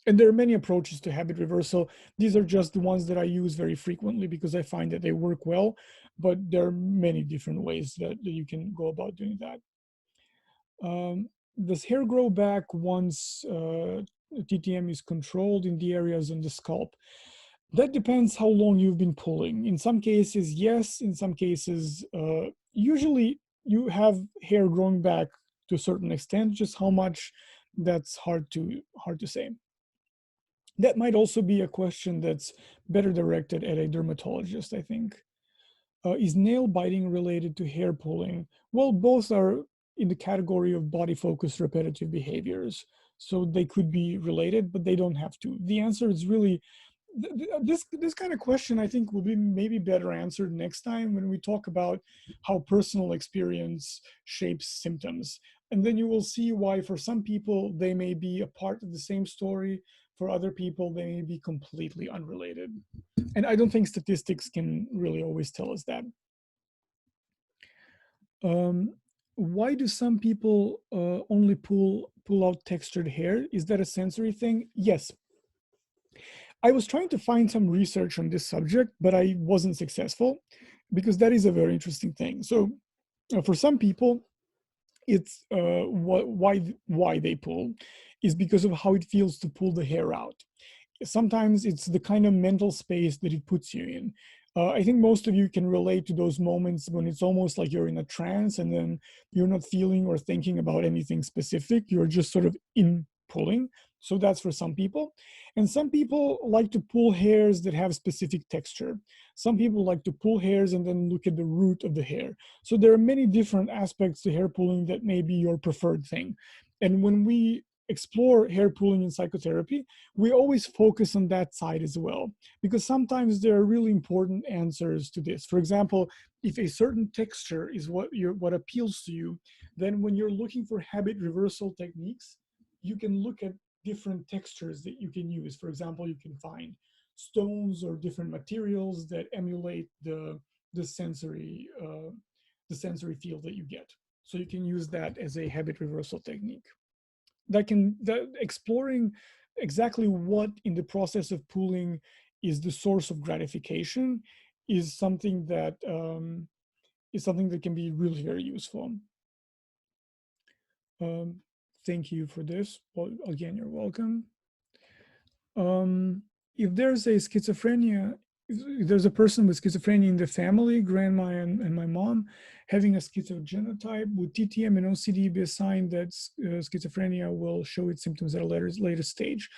A: And there are many approaches to habit reversal. These are just the ones that I use very frequently because I find that they work well, but there are many different ways that you can go about doing that. Does hair grow back once TTM is controlled in the areas on the scalp? That depends how long you've been pulling. In some cases, yes. In some cases, usually you have hair growing back to a certain extent. Just how much, that's hard to say. That might also be a question that's better directed at a dermatologist, I think. Is nail biting related to hair pulling? Well, both are in the category of body focused repetitive behaviors. So they could be related, but they don't have to. The answer is really this kind of question, I think, will be maybe better answered next time when we talk about how personal experience shapes symptoms. And then you will see why for some people they may be a part of the same story. For other people, they may be completely unrelated. And I don't think statistics can really always tell us that. Um, why do some people only pull out textured hair? Is that a sensory thing? Yes. I was trying to find some research on this subject, but I wasn't successful because that is a very interesting thing. So for some people, it's why they pull is because of how it feels to pull the hair out. Sometimes it's the kind of mental space that it puts you in. I think most of you can relate to those moments when it's almost like you're in a trance and then you're not feeling or thinking about anything specific. You're just sort of in pulling. So that's for some people. And some people like to pull hairs that have specific texture. Some people like to pull hairs and then look at the root of the hair. So there are many different aspects to hair pulling that may be your preferred thing. And when we explore hair pulling in psychotherapy, we always focus on that side as well, because sometimes there are really important answers to this. For example, if a certain texture is what appeals to you, then when you're looking for habit reversal techniques, you can look at different textures that you can use. For example, you can find stones or different materials that emulate the sensory field that you get. So you can use that as a habit reversal technique. That exploring exactly what in the process of pooling is the source of gratification is something that can be really very useful. Thank you for this. Well, again, you're welcome. If there's a schizophrenia, if there's a person with schizophrenia in the family, grandma and my mom, having a schizogenotype, would TTM and OCD be a sign that schizophrenia will show its symptoms at a later stage?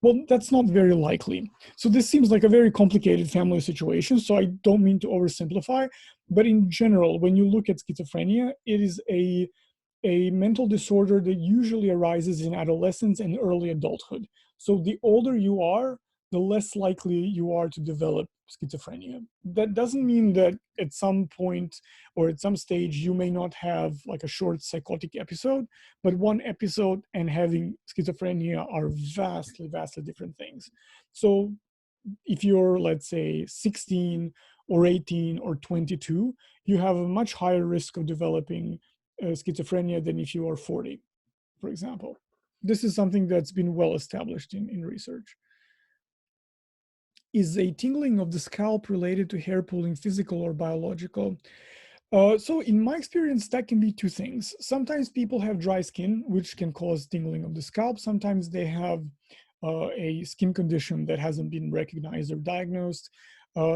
A: Well, that's not very likely. So this seems like a very complicated family situation. So I don't mean to oversimplify, but in general, when you look at schizophrenia, it is a mental disorder that usually arises in adolescence and early adulthood. So the older you are, the less likely you are to develop schizophrenia. That doesn't mean that at some point or at some stage you may not have like a short psychotic episode, but one episode and having schizophrenia are vastly, vastly different things. So if you're, let's say, 16 or 18 or 22, you have a much higher risk of developing schizophrenia than if you are 40, for example. This is something that's been well established in research. Is a tingling of the scalp related to hair pulling physical or biological? So in my experience, that can be two things. Sometimes people have dry skin, which can cause tingling of the scalp. Sometimes they have a skin condition that hasn't been recognized or diagnosed.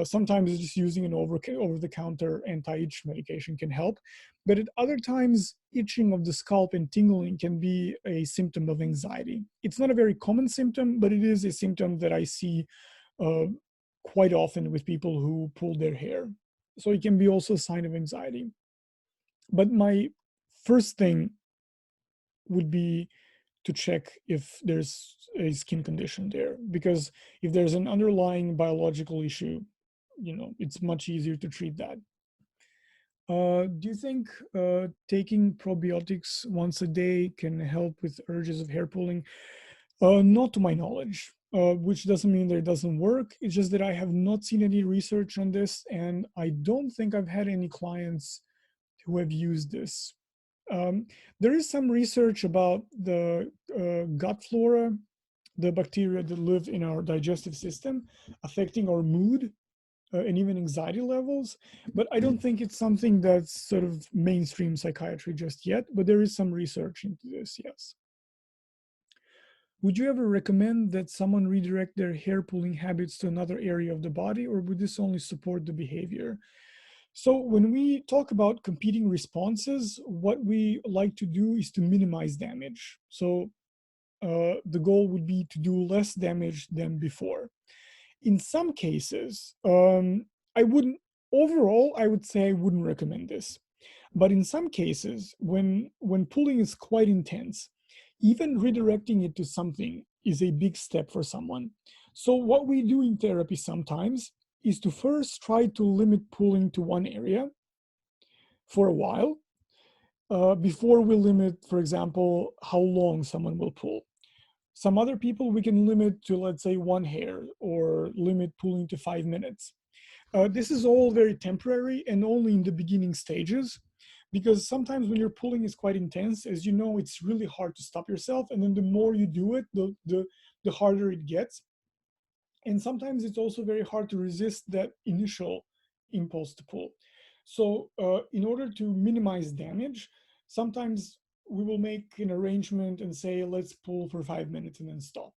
A: Sometimes just using an over-the-counter anti-itch medication can help. But at other times, itching of the scalp and tingling can be a symptom of anxiety. It's not a very common symptom, but it is a symptom that I see uh, quite often with people who pull their hair. So it can be also a sign of anxiety. But my first thing would be to check if there's a skin condition there, because if there's an underlying biological issue, it's much easier to treat that. Do you think taking probiotics once a day can help with urges of hair pulling? Not to my knowledge, which doesn't mean that it doesn't work. It's just that I have not seen any research on this, and I don't think I've had any clients who have used this. There is some research about the gut flora the bacteria that live in our digestive system, affecting our mood and even anxiety levels. But I don't think it's something that's sort of mainstream psychiatry just yet, but there is some research into this, yes. Would you ever recommend that someone redirect their hair pulling habits to another area of the body, or would this only support the behavior? So when we talk about competing responses, what we like to do is to minimize damage. So the goal would be to do less damage than before. In some cases, I wouldn't, overall, I would say I wouldn't recommend this. But in some cases, when pulling is quite intense, even redirecting it to something is a big step for someone. So what we do in therapy sometimes is to first try to limit pulling to one area for a while before we limit, for example, how long someone will pull. Some other people we can limit to, let's say, one hair or limit pulling to 5 minutes. This is all very temporary and only in the beginning stages, because sometimes when you're pulling is quite intense, as you know, it's really hard to stop yourself. And then the more you do it, the harder it gets. And sometimes it's also very hard to resist that initial impulse to pull. So in order to minimize damage, sometimes we will make an arrangement and say, let's pull for 5 minutes and then stop.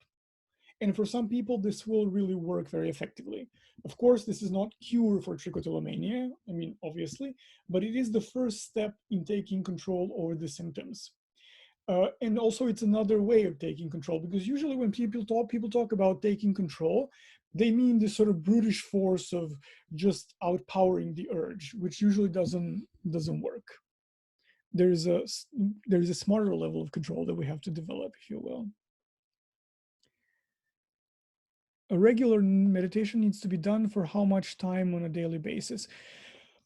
A: And for some people, this will really work very effectively. Of course, this is not cure for trichotillomania, I mean, obviously, but it is the first step in taking control over the symptoms. And also, it's another way of taking control, because usually when people talk about taking control, they mean this sort of brutish force of just outpowering the urge, which usually doesn't work. There's a there's a smarter level of control that we have to develop, if you will. A regular meditation needs to be done for how much time on a daily basis?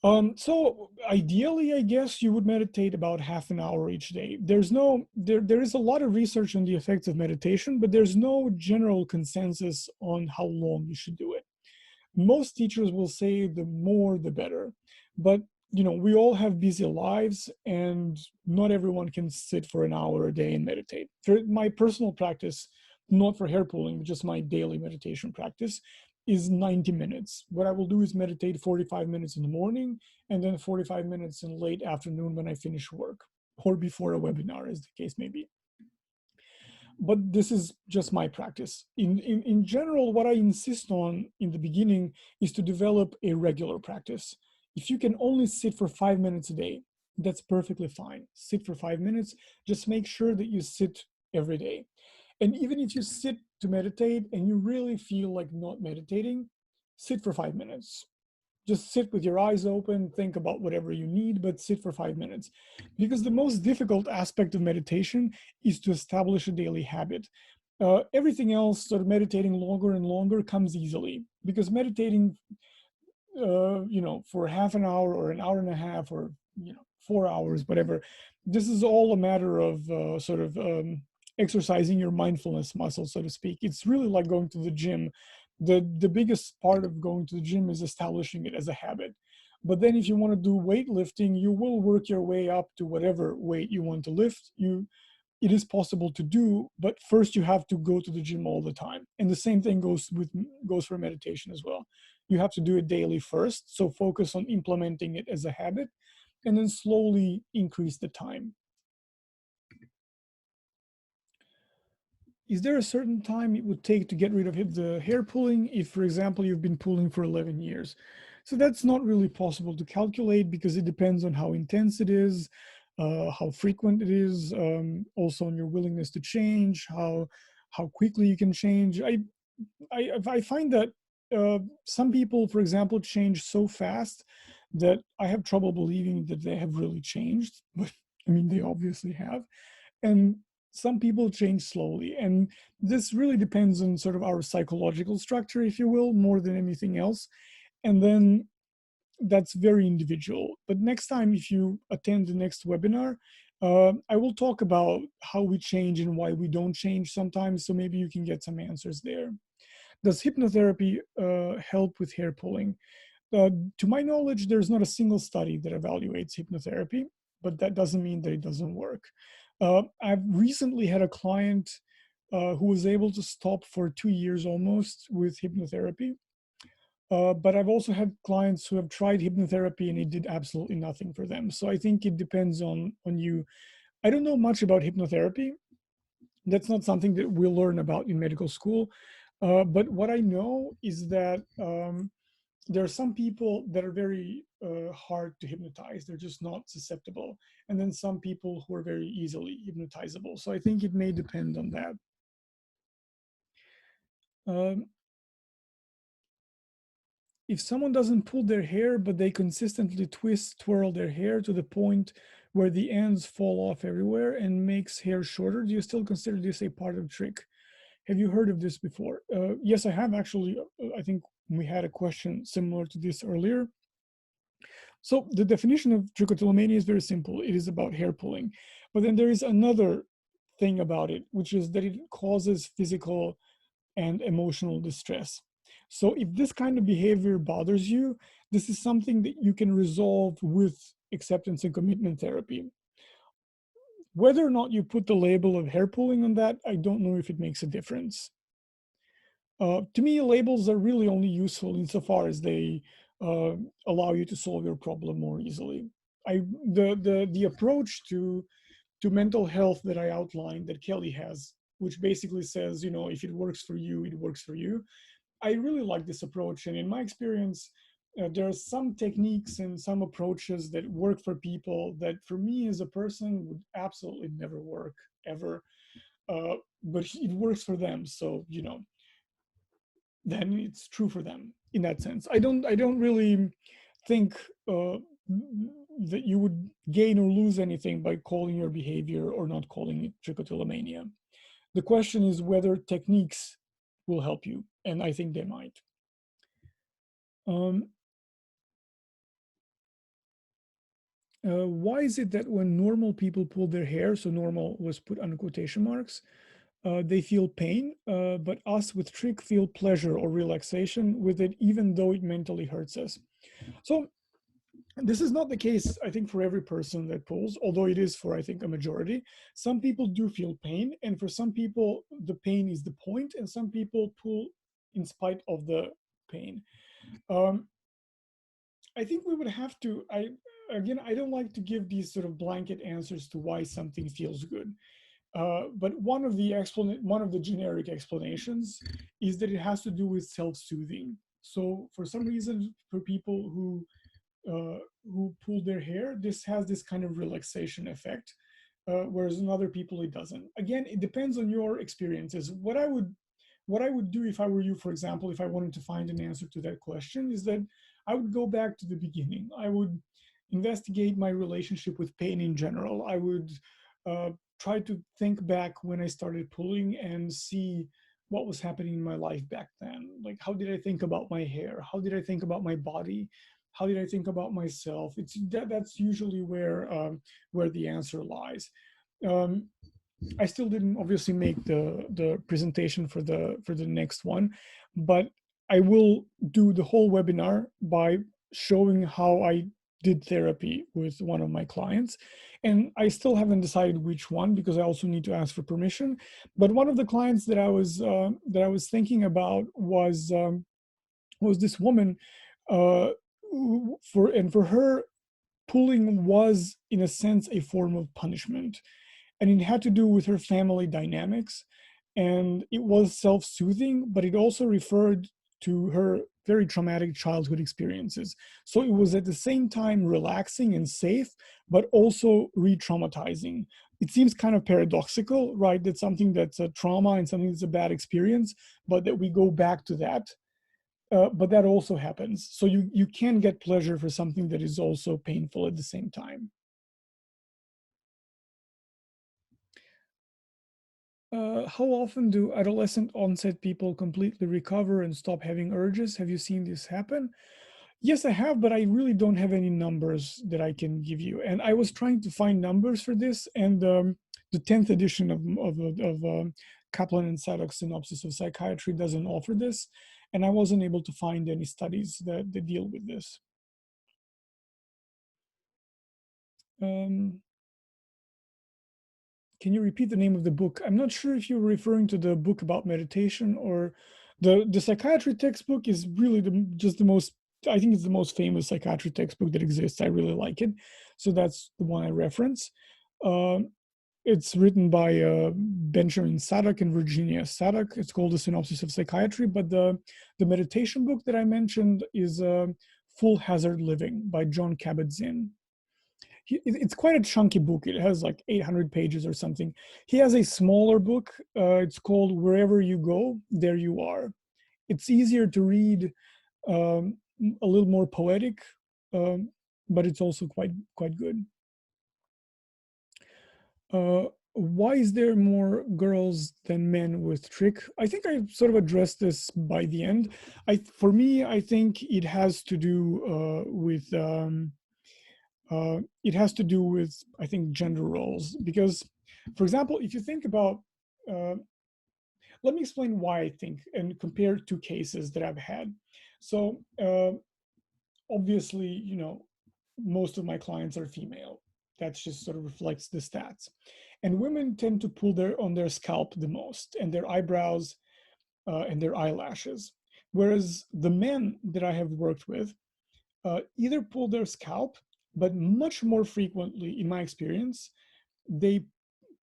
A: So ideally, I guess you would meditate about half an hour each day. There is a lot of research on the effects of meditation, but there's no general consensus on how long you should do it. Most teachers will say the more the better, but we all have busy lives and not everyone can sit for an hour a day and meditate. For my personal practice, not for hair pulling, but just my daily meditation practice, is 90 minutes. What I will do is meditate 45 minutes in the morning and then 45 minutes in late afternoon when I finish work, or before a webinar, as the case may be. But this is just my practice. In general, what I insist on in the beginning is to develop a regular practice. If you can only sit for 5 minutes a day, that's perfectly fine. Sit for 5 minutes, just make sure that you sit every day. And even if you sit to meditate and you really feel like not meditating, sit for 5 minutes. Just sit with your eyes open, think about whatever you need, but sit for 5 minutes. Because the most difficult aspect of meditation is to establish a daily habit. Everything else, sort of meditating longer and longer, comes easily, because meditating for half an hour or an hour and a half or 4 hours, whatever. This is all a matter of exercising your mindfulness muscle, so to speak. It's really like going to the gym. The biggest part of going to the gym is establishing it as a habit. But then if you want to do weightlifting, you will work your way up to whatever weight you want to lift. It is possible to do, but first you have to go to the gym all the time. And the same thing goes for meditation as well. You have to do it daily first, so focus on implementing it as a habit, and then slowly increase the time. Is there a certain time it would take to get rid of the hair pulling if, for example, you've been pulling for 11 years? So that's not really possible to calculate, because it depends on how intense it is, how frequent it is, also on your willingness to change, how quickly you can change. I find that some people, for example, change so fast that I have trouble believing that they have really changed. But I mean, they obviously have. And some people change slowly. And this really depends on sort of our psychological structure, if you will, more than anything else. And then that's very individual. But next time, if you attend the next webinar, I will talk about how we change and why we don't change sometimes. So maybe you can get some answers there. Does hypnotherapy help with hair pulling? To my knowledge, there's not a single study that evaluates hypnotherapy, but that doesn't mean that it doesn't work. I've recently had a client who was able to stop for 2 years almost with hypnotherapy. But I've also had clients who have tried hypnotherapy and it did absolutely nothing for them. So I think it depends on you. I don't know much about hypnotherapy. That's not something that we'll learn about in medical school. But what I know is that there are some people that are very hard to hypnotize. They're just not susceptible. And then some people who are very easily hypnotizable. So I think it may depend on that. Um, if someone doesn't pull their hair, but they consistently twirl their hair to the point where the ends fall off everywhere and makes hair shorter, do you still consider this a part of trick? Have you heard of this before? Yes, I have actually. I think we had a question similar to this earlier. So the definition of trichotillomania is very simple. It is about hair pulling. But then there is another thing about it, which is that it causes physical and emotional distress. So if this kind of behavior bothers you, this is something that you can resolve with acceptance and commitment therapy. Whether or not you put the label of hair pulling on that, I don't know if it makes a difference. To me, labels are really only useful insofar as they uh, allow you to solve your problem more easily. The approach to mental health that I outlined that Kelly has, which basically says, you know, if it works for you, it works for you. I really like this approach, and in my experience, there are some techniques and some approaches that work for people that, for me as a person, would absolutely never work ever. But it works for them, so you know, then it's true for them in that sense. I don't really think that you would gain or lose anything by calling your behavior or not calling it trichotillomania. The question is whether techniques will help you, and I think they might. Um, why is it that when normal people pull their hair, so normal was put under quotation marks, they feel pain, but us with trick feel pleasure or relaxation with it, even though it mentally hurts us? So this is not the case, I think, for every person that pulls, although it is for, I think, a majority. Some people do feel pain, and for some people, the pain is the point, and some people pull in spite of the pain. Um, I think we would have to, again, I don't like to give these sort of blanket answers to why something feels good. But one of the generic explanations is that it has to do with self-soothing. So for some reason, for people who pull their hair, this has this kind of relaxation effect, whereas in other people it doesn't. Again, it depends on your experiences. What I would do if I were you, for example, if I wanted to find an answer to that question, is that I would go back to the beginning. I would investigate my relationship with pain in general. I would uh, try to think back when I started pulling and see what was happening in my life back then. Like, how did I think about my hair? How did I think about my body? How did I think about myself? That's usually where the answer lies. Um, I still didn't obviously make the presentation for the next one, but I will do the whole webinar by showing how I did therapy with one of my clients. And I still haven't decided which one because I also need to ask for permission. But one of the clients that I was thinking about was this woman, uh, for her, pulling was in a sense a form of punishment, and it had to do with her family dynamics, and it was self-soothing, but it also referred to her very traumatic childhood experiences. So it was at the same time relaxing and safe, but also re-traumatizing. It seems kind of paradoxical, right? That something that's a trauma and something that's a bad experience, but that we go back to that. But that also happens. So you can get pleasure for something that is also painful at the same time. How often do adolescent onset people completely recover and stop having urges? Have you seen this happen? Yes, I have, but I really don't have any numbers that I can give you. And I was trying to find numbers for this, and the 10th edition of Kaplan and Sadok's Synopsis of Psychiatry doesn't offer this, and I wasn't able to find any studies that deal with this. Um, can you repeat the name of the book? I'm not sure if you're referring to the book about meditation or the psychiatry textbook is really just the most, I think it's the most famous psychiatry textbook that exists. I really like it. So that's the one I reference. Um, it's written by Benjamin Sadek and Virginia Sadek. It's called The Synopsis of Psychiatry, but the meditation book that I mentioned is Full Hazard Living by John Kabat-Zinn. It's quite a chunky book. It has like 800 pages or something. He has a smaller book. It's called Wherever You Go, There You Are. It's easier to read, um, a little more poetic, um, but it's also quite good. Why is there more girls than men with trich? I think I sort of addressed this by the end. For me, I think it has to do with it has to do with, I think, gender roles. Because, for example, if you think about, uh, let me explain why I think and compare two cases that I've had. So obviously, most of my clients are female. That just sort of reflects the stats. And women tend to pull on their scalp the most, and their eyebrows and their eyelashes. Whereas the men that I have worked with either pull their scalp, but much more frequently, in my experience, they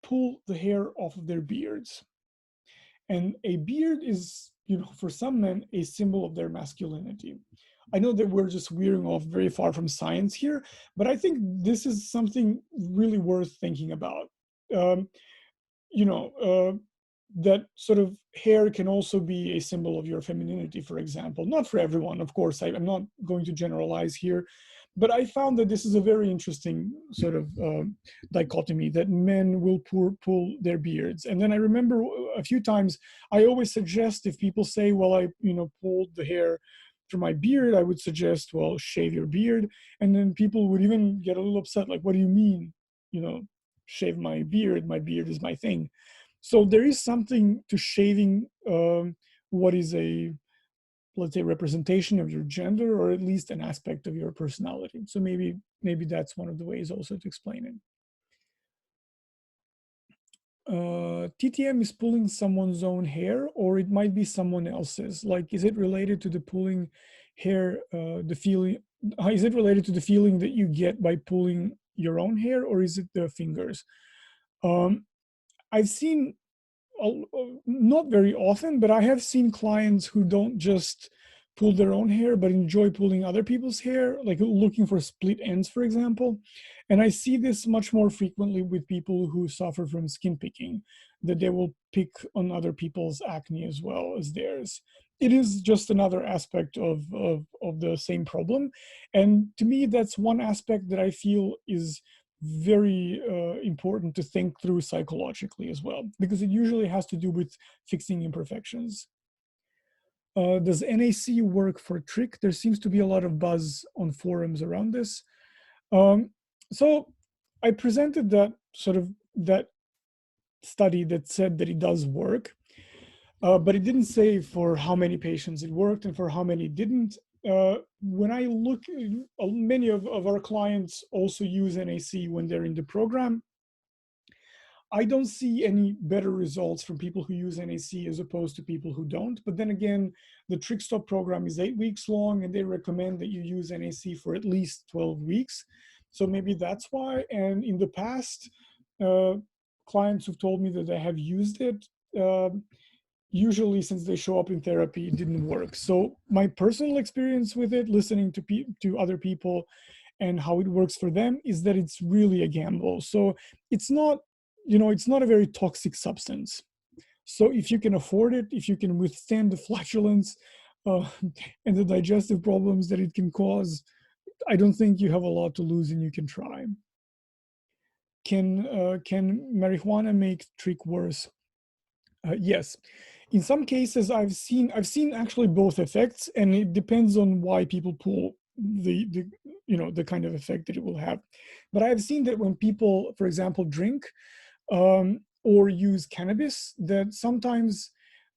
A: pull the hair off of their beards. And a beard is, for some men, a symbol of their masculinity. I know that we're just veering off very far from science here, but I think this is something really worth thinking about. Um, you know, uh, that sort of hair can also be a symbol of your femininity, for example. Not for everyone, of course. I'm not going to generalize here, but I found that this is a very interesting sort of dichotomy that men will pull their beards. And then I remember a few times I always suggest, if people say, well, I pulled the hair from my beard, I would suggest, well, shave your beard. And then people would even get a little upset, like, what do you mean, shave my beard? My beard is my thing. So there is something to shaving what is a, let's say, representation of your gender, or at least an aspect of your personality. So maybe that's one of the ways also to explain it. TTM is pulling someone's own hair, or it might be someone else's. Like, is it related to the pulling hair, the feeling? Is it related to the feeling that you get by pulling your own hair, or is it the fingers? I've seen, not very often, but I have seen clients who don't just pull their own hair, but enjoy pulling other people's hair, like looking for split ends, for example. And I see this much more frequently with people who suffer from skin picking, that they will pick on other people's acne as well as theirs. It is just another aspect of the same problem. And to me, that's one aspect that I feel is very important to think through psychologically as well, because it usually has to do with fixing imperfections. Does NAC work for trich? There seems to be a lot of buzz on forums around this. So I presented that study that said that it does work, but it didn't say for how many patients it worked and for how many it didn't. When I look, many of our clients also use NAC when they're in the program. I don't see any better results from people who use NAC as opposed to people who don't. But then again, the TrichStop program is 8 weeks long, and they recommend that you use NAC for at least 12 weeks. So maybe that's why. And in the past, uh, clients who've told me that they have used it, usually since they show up in therapy, it didn't work. So my personal experience with it, listening to other people and how it works for them, is that it's really a gamble. So it's not, it's not a very toxic substance. So if you can afford it, if you can withstand the flatulence uh, and the digestive problems that it can cause, I don't think you have a lot to lose, and you can try. Can marijuana make trich worse? Yes. In some cases, I've seen actually both effects, and it depends on why people pull the kind of effect that it will have. But I've seen that when people, for example, drink or use cannabis, that sometimes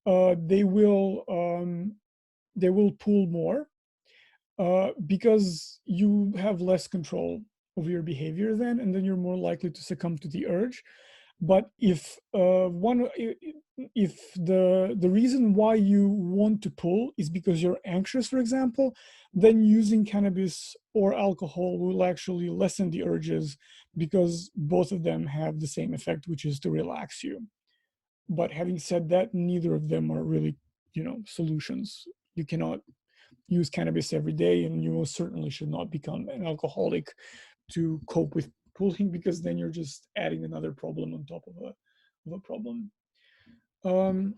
A: they will pull more because you have less control over your behavior then, and then you're more likely to succumb to the urge. But if the reason why you want to pull is because you're anxious, for example, then using cannabis or alcohol will actually lessen the urges, because both of them have the same effect, which is to relax you. But having said that, neither of them are really, solutions. You cannot use cannabis every day, and you most certainly should not become an alcoholic to cope with pulling, because then you're just adding another problem on top of a problem. Um,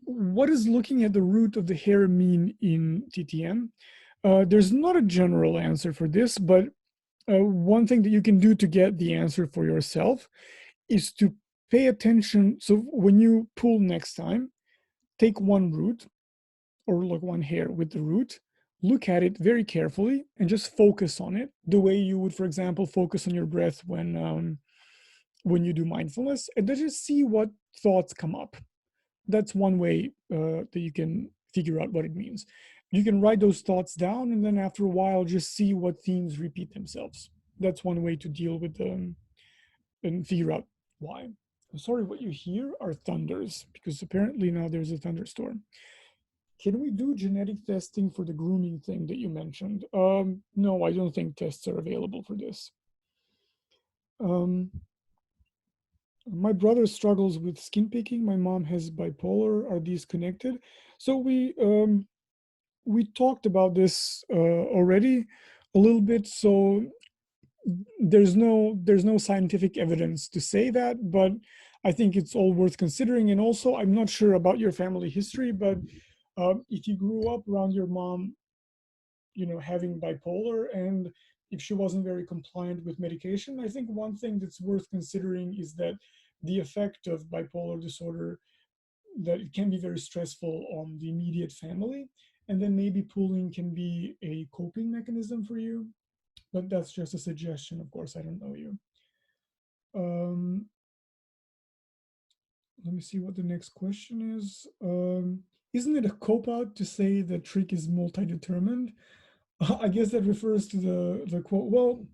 A: what is looking at the root of the hair mean in TTM? There's not a general answer for this, but one thing that you can do to get the answer for yourself is to pay attention. So when you pull next time, take one root, or like one hair with the root, look at it very carefully and just focus on it the way you would, for example, focus on your breath when you do mindfulness, and then just see what thoughts come up. That's one way that you can figure out what it means. You can write those thoughts down, and then after a while, just see what themes repeat themselves. That's one way to deal with them and figure out why. I'm sorry, what you hear are thunders, because apparently now there's a thunderstorm. Can we do genetic testing for the grooming thing that you mentioned? No, I don't think tests are available for this. Um, my brother struggles with skin picking. My mom has bipolar. Are these connected? So we talked about this already a little bit. So there's no scientific evidence to say that, but I think it's all worth considering. And also, I'm not sure about your family history, but if you grew up around your mom, having bipolar, and if she wasn't very compliant with medication, I think one thing that's worth considering is that the effect of bipolar disorder, that it can be very stressful on the immediate family, and then maybe pooling can be a coping mechanism for you. But that's just a suggestion, of course. I don't know you. um, Let me see what the next question is. Isn't it a cop out to say that trick is multi-determined? I guess that refers to the quote. Well,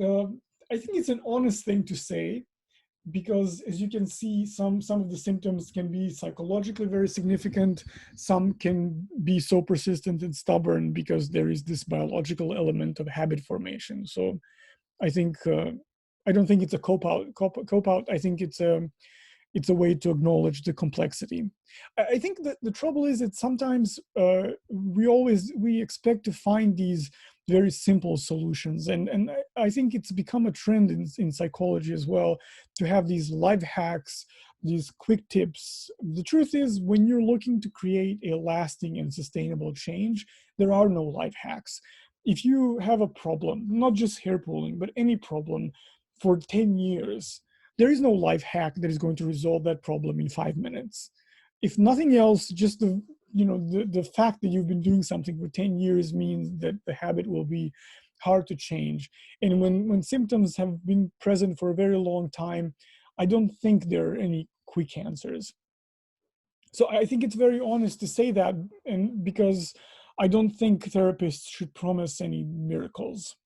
A: uh, I think it's an honest thing to say, because as you can see, some of the symptoms can be psychologically very significant. Some can be so persistent and stubborn because there is this biological element of habit formation. So I think I don't think it's a cop out. Cop out. I think it's a way to acknowledge the complexity. I think that the trouble is that sometimes we expect to find these very simple solutions, and I think it's become a trend in psychology as well, to have these life hacks, these quick tips. The truth is, when you're looking to create a lasting and sustainable change, there are no life hacks. If you have a problem, not just hair pulling, but any problem, for 10 years, there is no life hack that is going to resolve that problem in 5 minutes. If nothing else, just the fact that you've been doing something for 10 years means that the habit will be hard to change. And when symptoms have been present for a very long time, I don't think there are any quick answers. So I think it's very honest to say that, and because I don't think therapists should promise any miracles.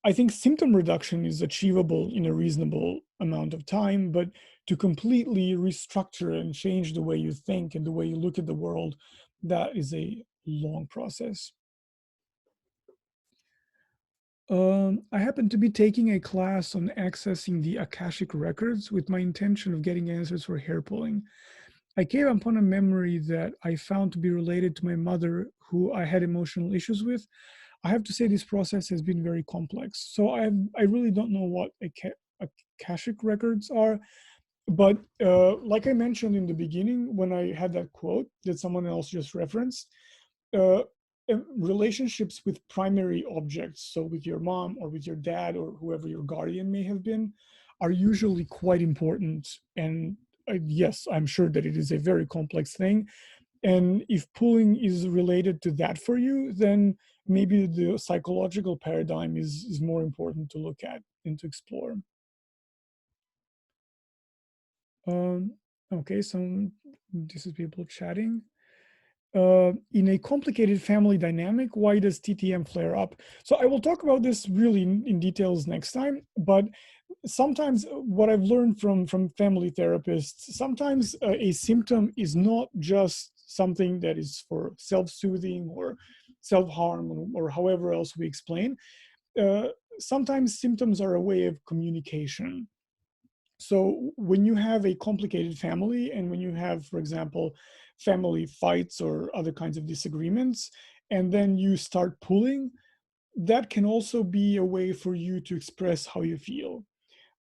A: I think symptom reduction is achievable in a reasonable amount of time, but to completely restructure and change the way you think and the way you look at the world, that is a long process. I happen to be taking a class on accessing the Akashic records with my intention of getting answers for hair pulling. I came upon a memory that I found to be related to my mother, who I had emotional issues with. I have to say this process has been very complex. So I really don't know what Akashic records are, but like I mentioned in the beginning, when I had that quote that someone else just referenced, uh, relationships with primary objects, so with your mom or with your dad or whoever your guardian may have been, are usually quite important. And yes, I'm sure that it is a very complex thing. And if pulling is related to that for you, then maybe the psychological paradigm is more important to look at and to explore. Um, okay, so this is people chatting. in a complicated family dynamic, why does TTM flare up? So I will talk about this really in details next time, but sometimes what I've learned from family therapists, sometimes a symptom is not just something that is for self-soothing or self-harm or however else we explain. Uh, Sometimes symptoms are a way of communication. So when you have a complicated family and when you have, for example, family fights or other kinds of disagreements, and then you start pulling, that can also be a way for you to express how you feel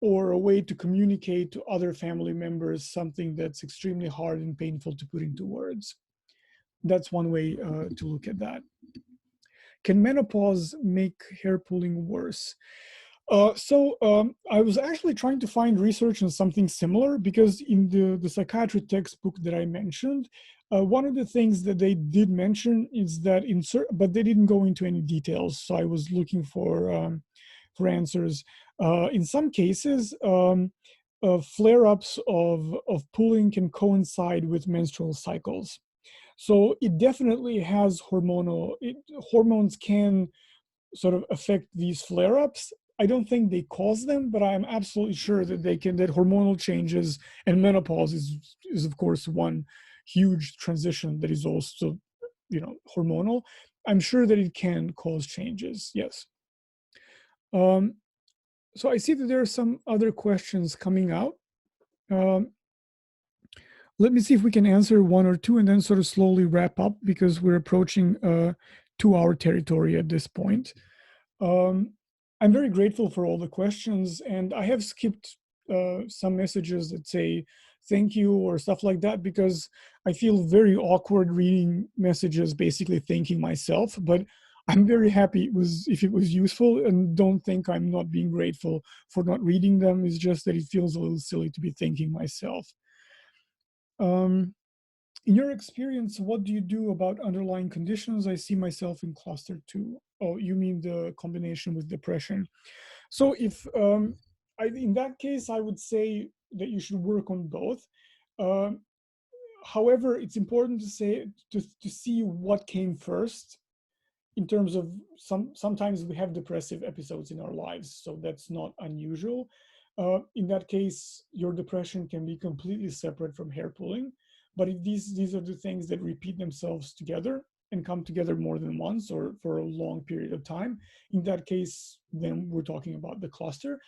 A: or a way to communicate to other family members something that's extremely hard and painful to put into words. That's one way to look at that. Can menopause make hair pulling worse? I was actually trying to find research on something similar because in the psychiatry textbook that I mentioned, one of the things that they did mention is that but they didn't go into any details. So I was looking for answers. In some cases, flare-ups of pooling can coincide with menstrual cycles. So it definitely has hormones can sort of affect these flare-ups. I don't think they cause them, but I'm absolutely sure that that hormonal changes and menopause is of course one huge transition that is also, hormonal. I'm sure that it can cause changes. Yes. Um, so I see that there are some other questions coming out. Um, let me see if we can answer one or two and then sort of slowly wrap up because we're approaching 2-hour territory at this point. I'm very grateful for all the questions, and I have skipped some messages that say thank you or stuff like that because I feel very awkward reading messages basically thanking myself, but I'm very happy if it was useful, and don't think I'm not being grateful for not reading them. It's just that it feels a little silly to be thanking myself. Um, in your experience, what do you do about underlying conditions? I see myself in cluster 2. Oh, you mean the combination with depression. So if in that case, I would say that you should work on both. Um, However, it's important to see what came first in terms of sometimes we have depressive episodes in our lives, so that's not unusual. In that case, your depression can be completely separate from hair pulling. But if these are the things that repeat themselves together and come together more than once or for a long period of time, in that case, then we're talking about the cluster.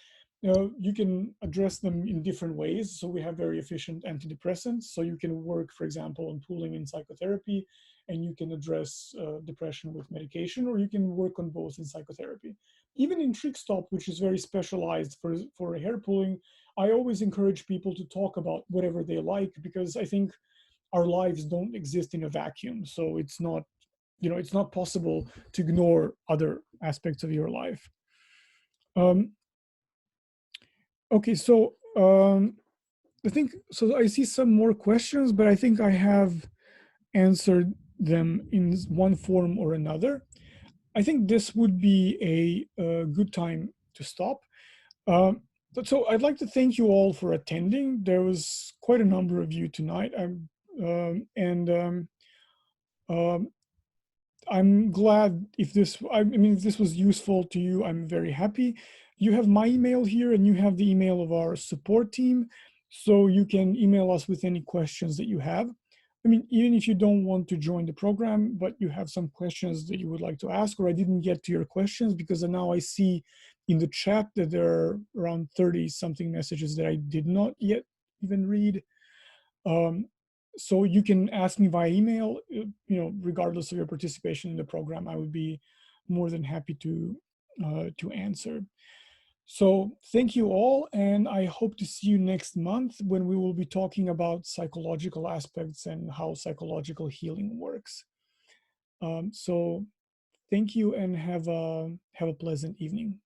A: You can address them in different ways. So we have very efficient antidepressants. So you can work, for example, on pooling in psychotherapy, and you can address depression with medication, or you can work on both in psychotherapy. Even in TrichStop, which is very specialized for hair pulling, I always encourage people to talk about whatever they like, because I think our lives don't exist in a vacuum. So it's not possible to ignore other aspects of your life. Okay, so I see some more questions, but I think I have answered them in one form or another. I think this would be a good time to stop. So I'd like to thank you all for attending. There was quite a number of you tonight. And um, I'm glad if this was useful to you, I'm very happy. You have my email here and you have the email of our support team. So you can email us with any questions that you have. Even if you don't want to join the program, but you have some questions that you would like to ask, or I didn't get to your questions because now I see in the chat that there are around 30 something messages that I did not yet even read. So you can ask me via email, regardless of your participation in the program. I would be more than happy to answer. So thank you all, and I hope to see you next month when we will be talking about psychological aspects and how psychological healing works. So thank you and have a pleasant evening.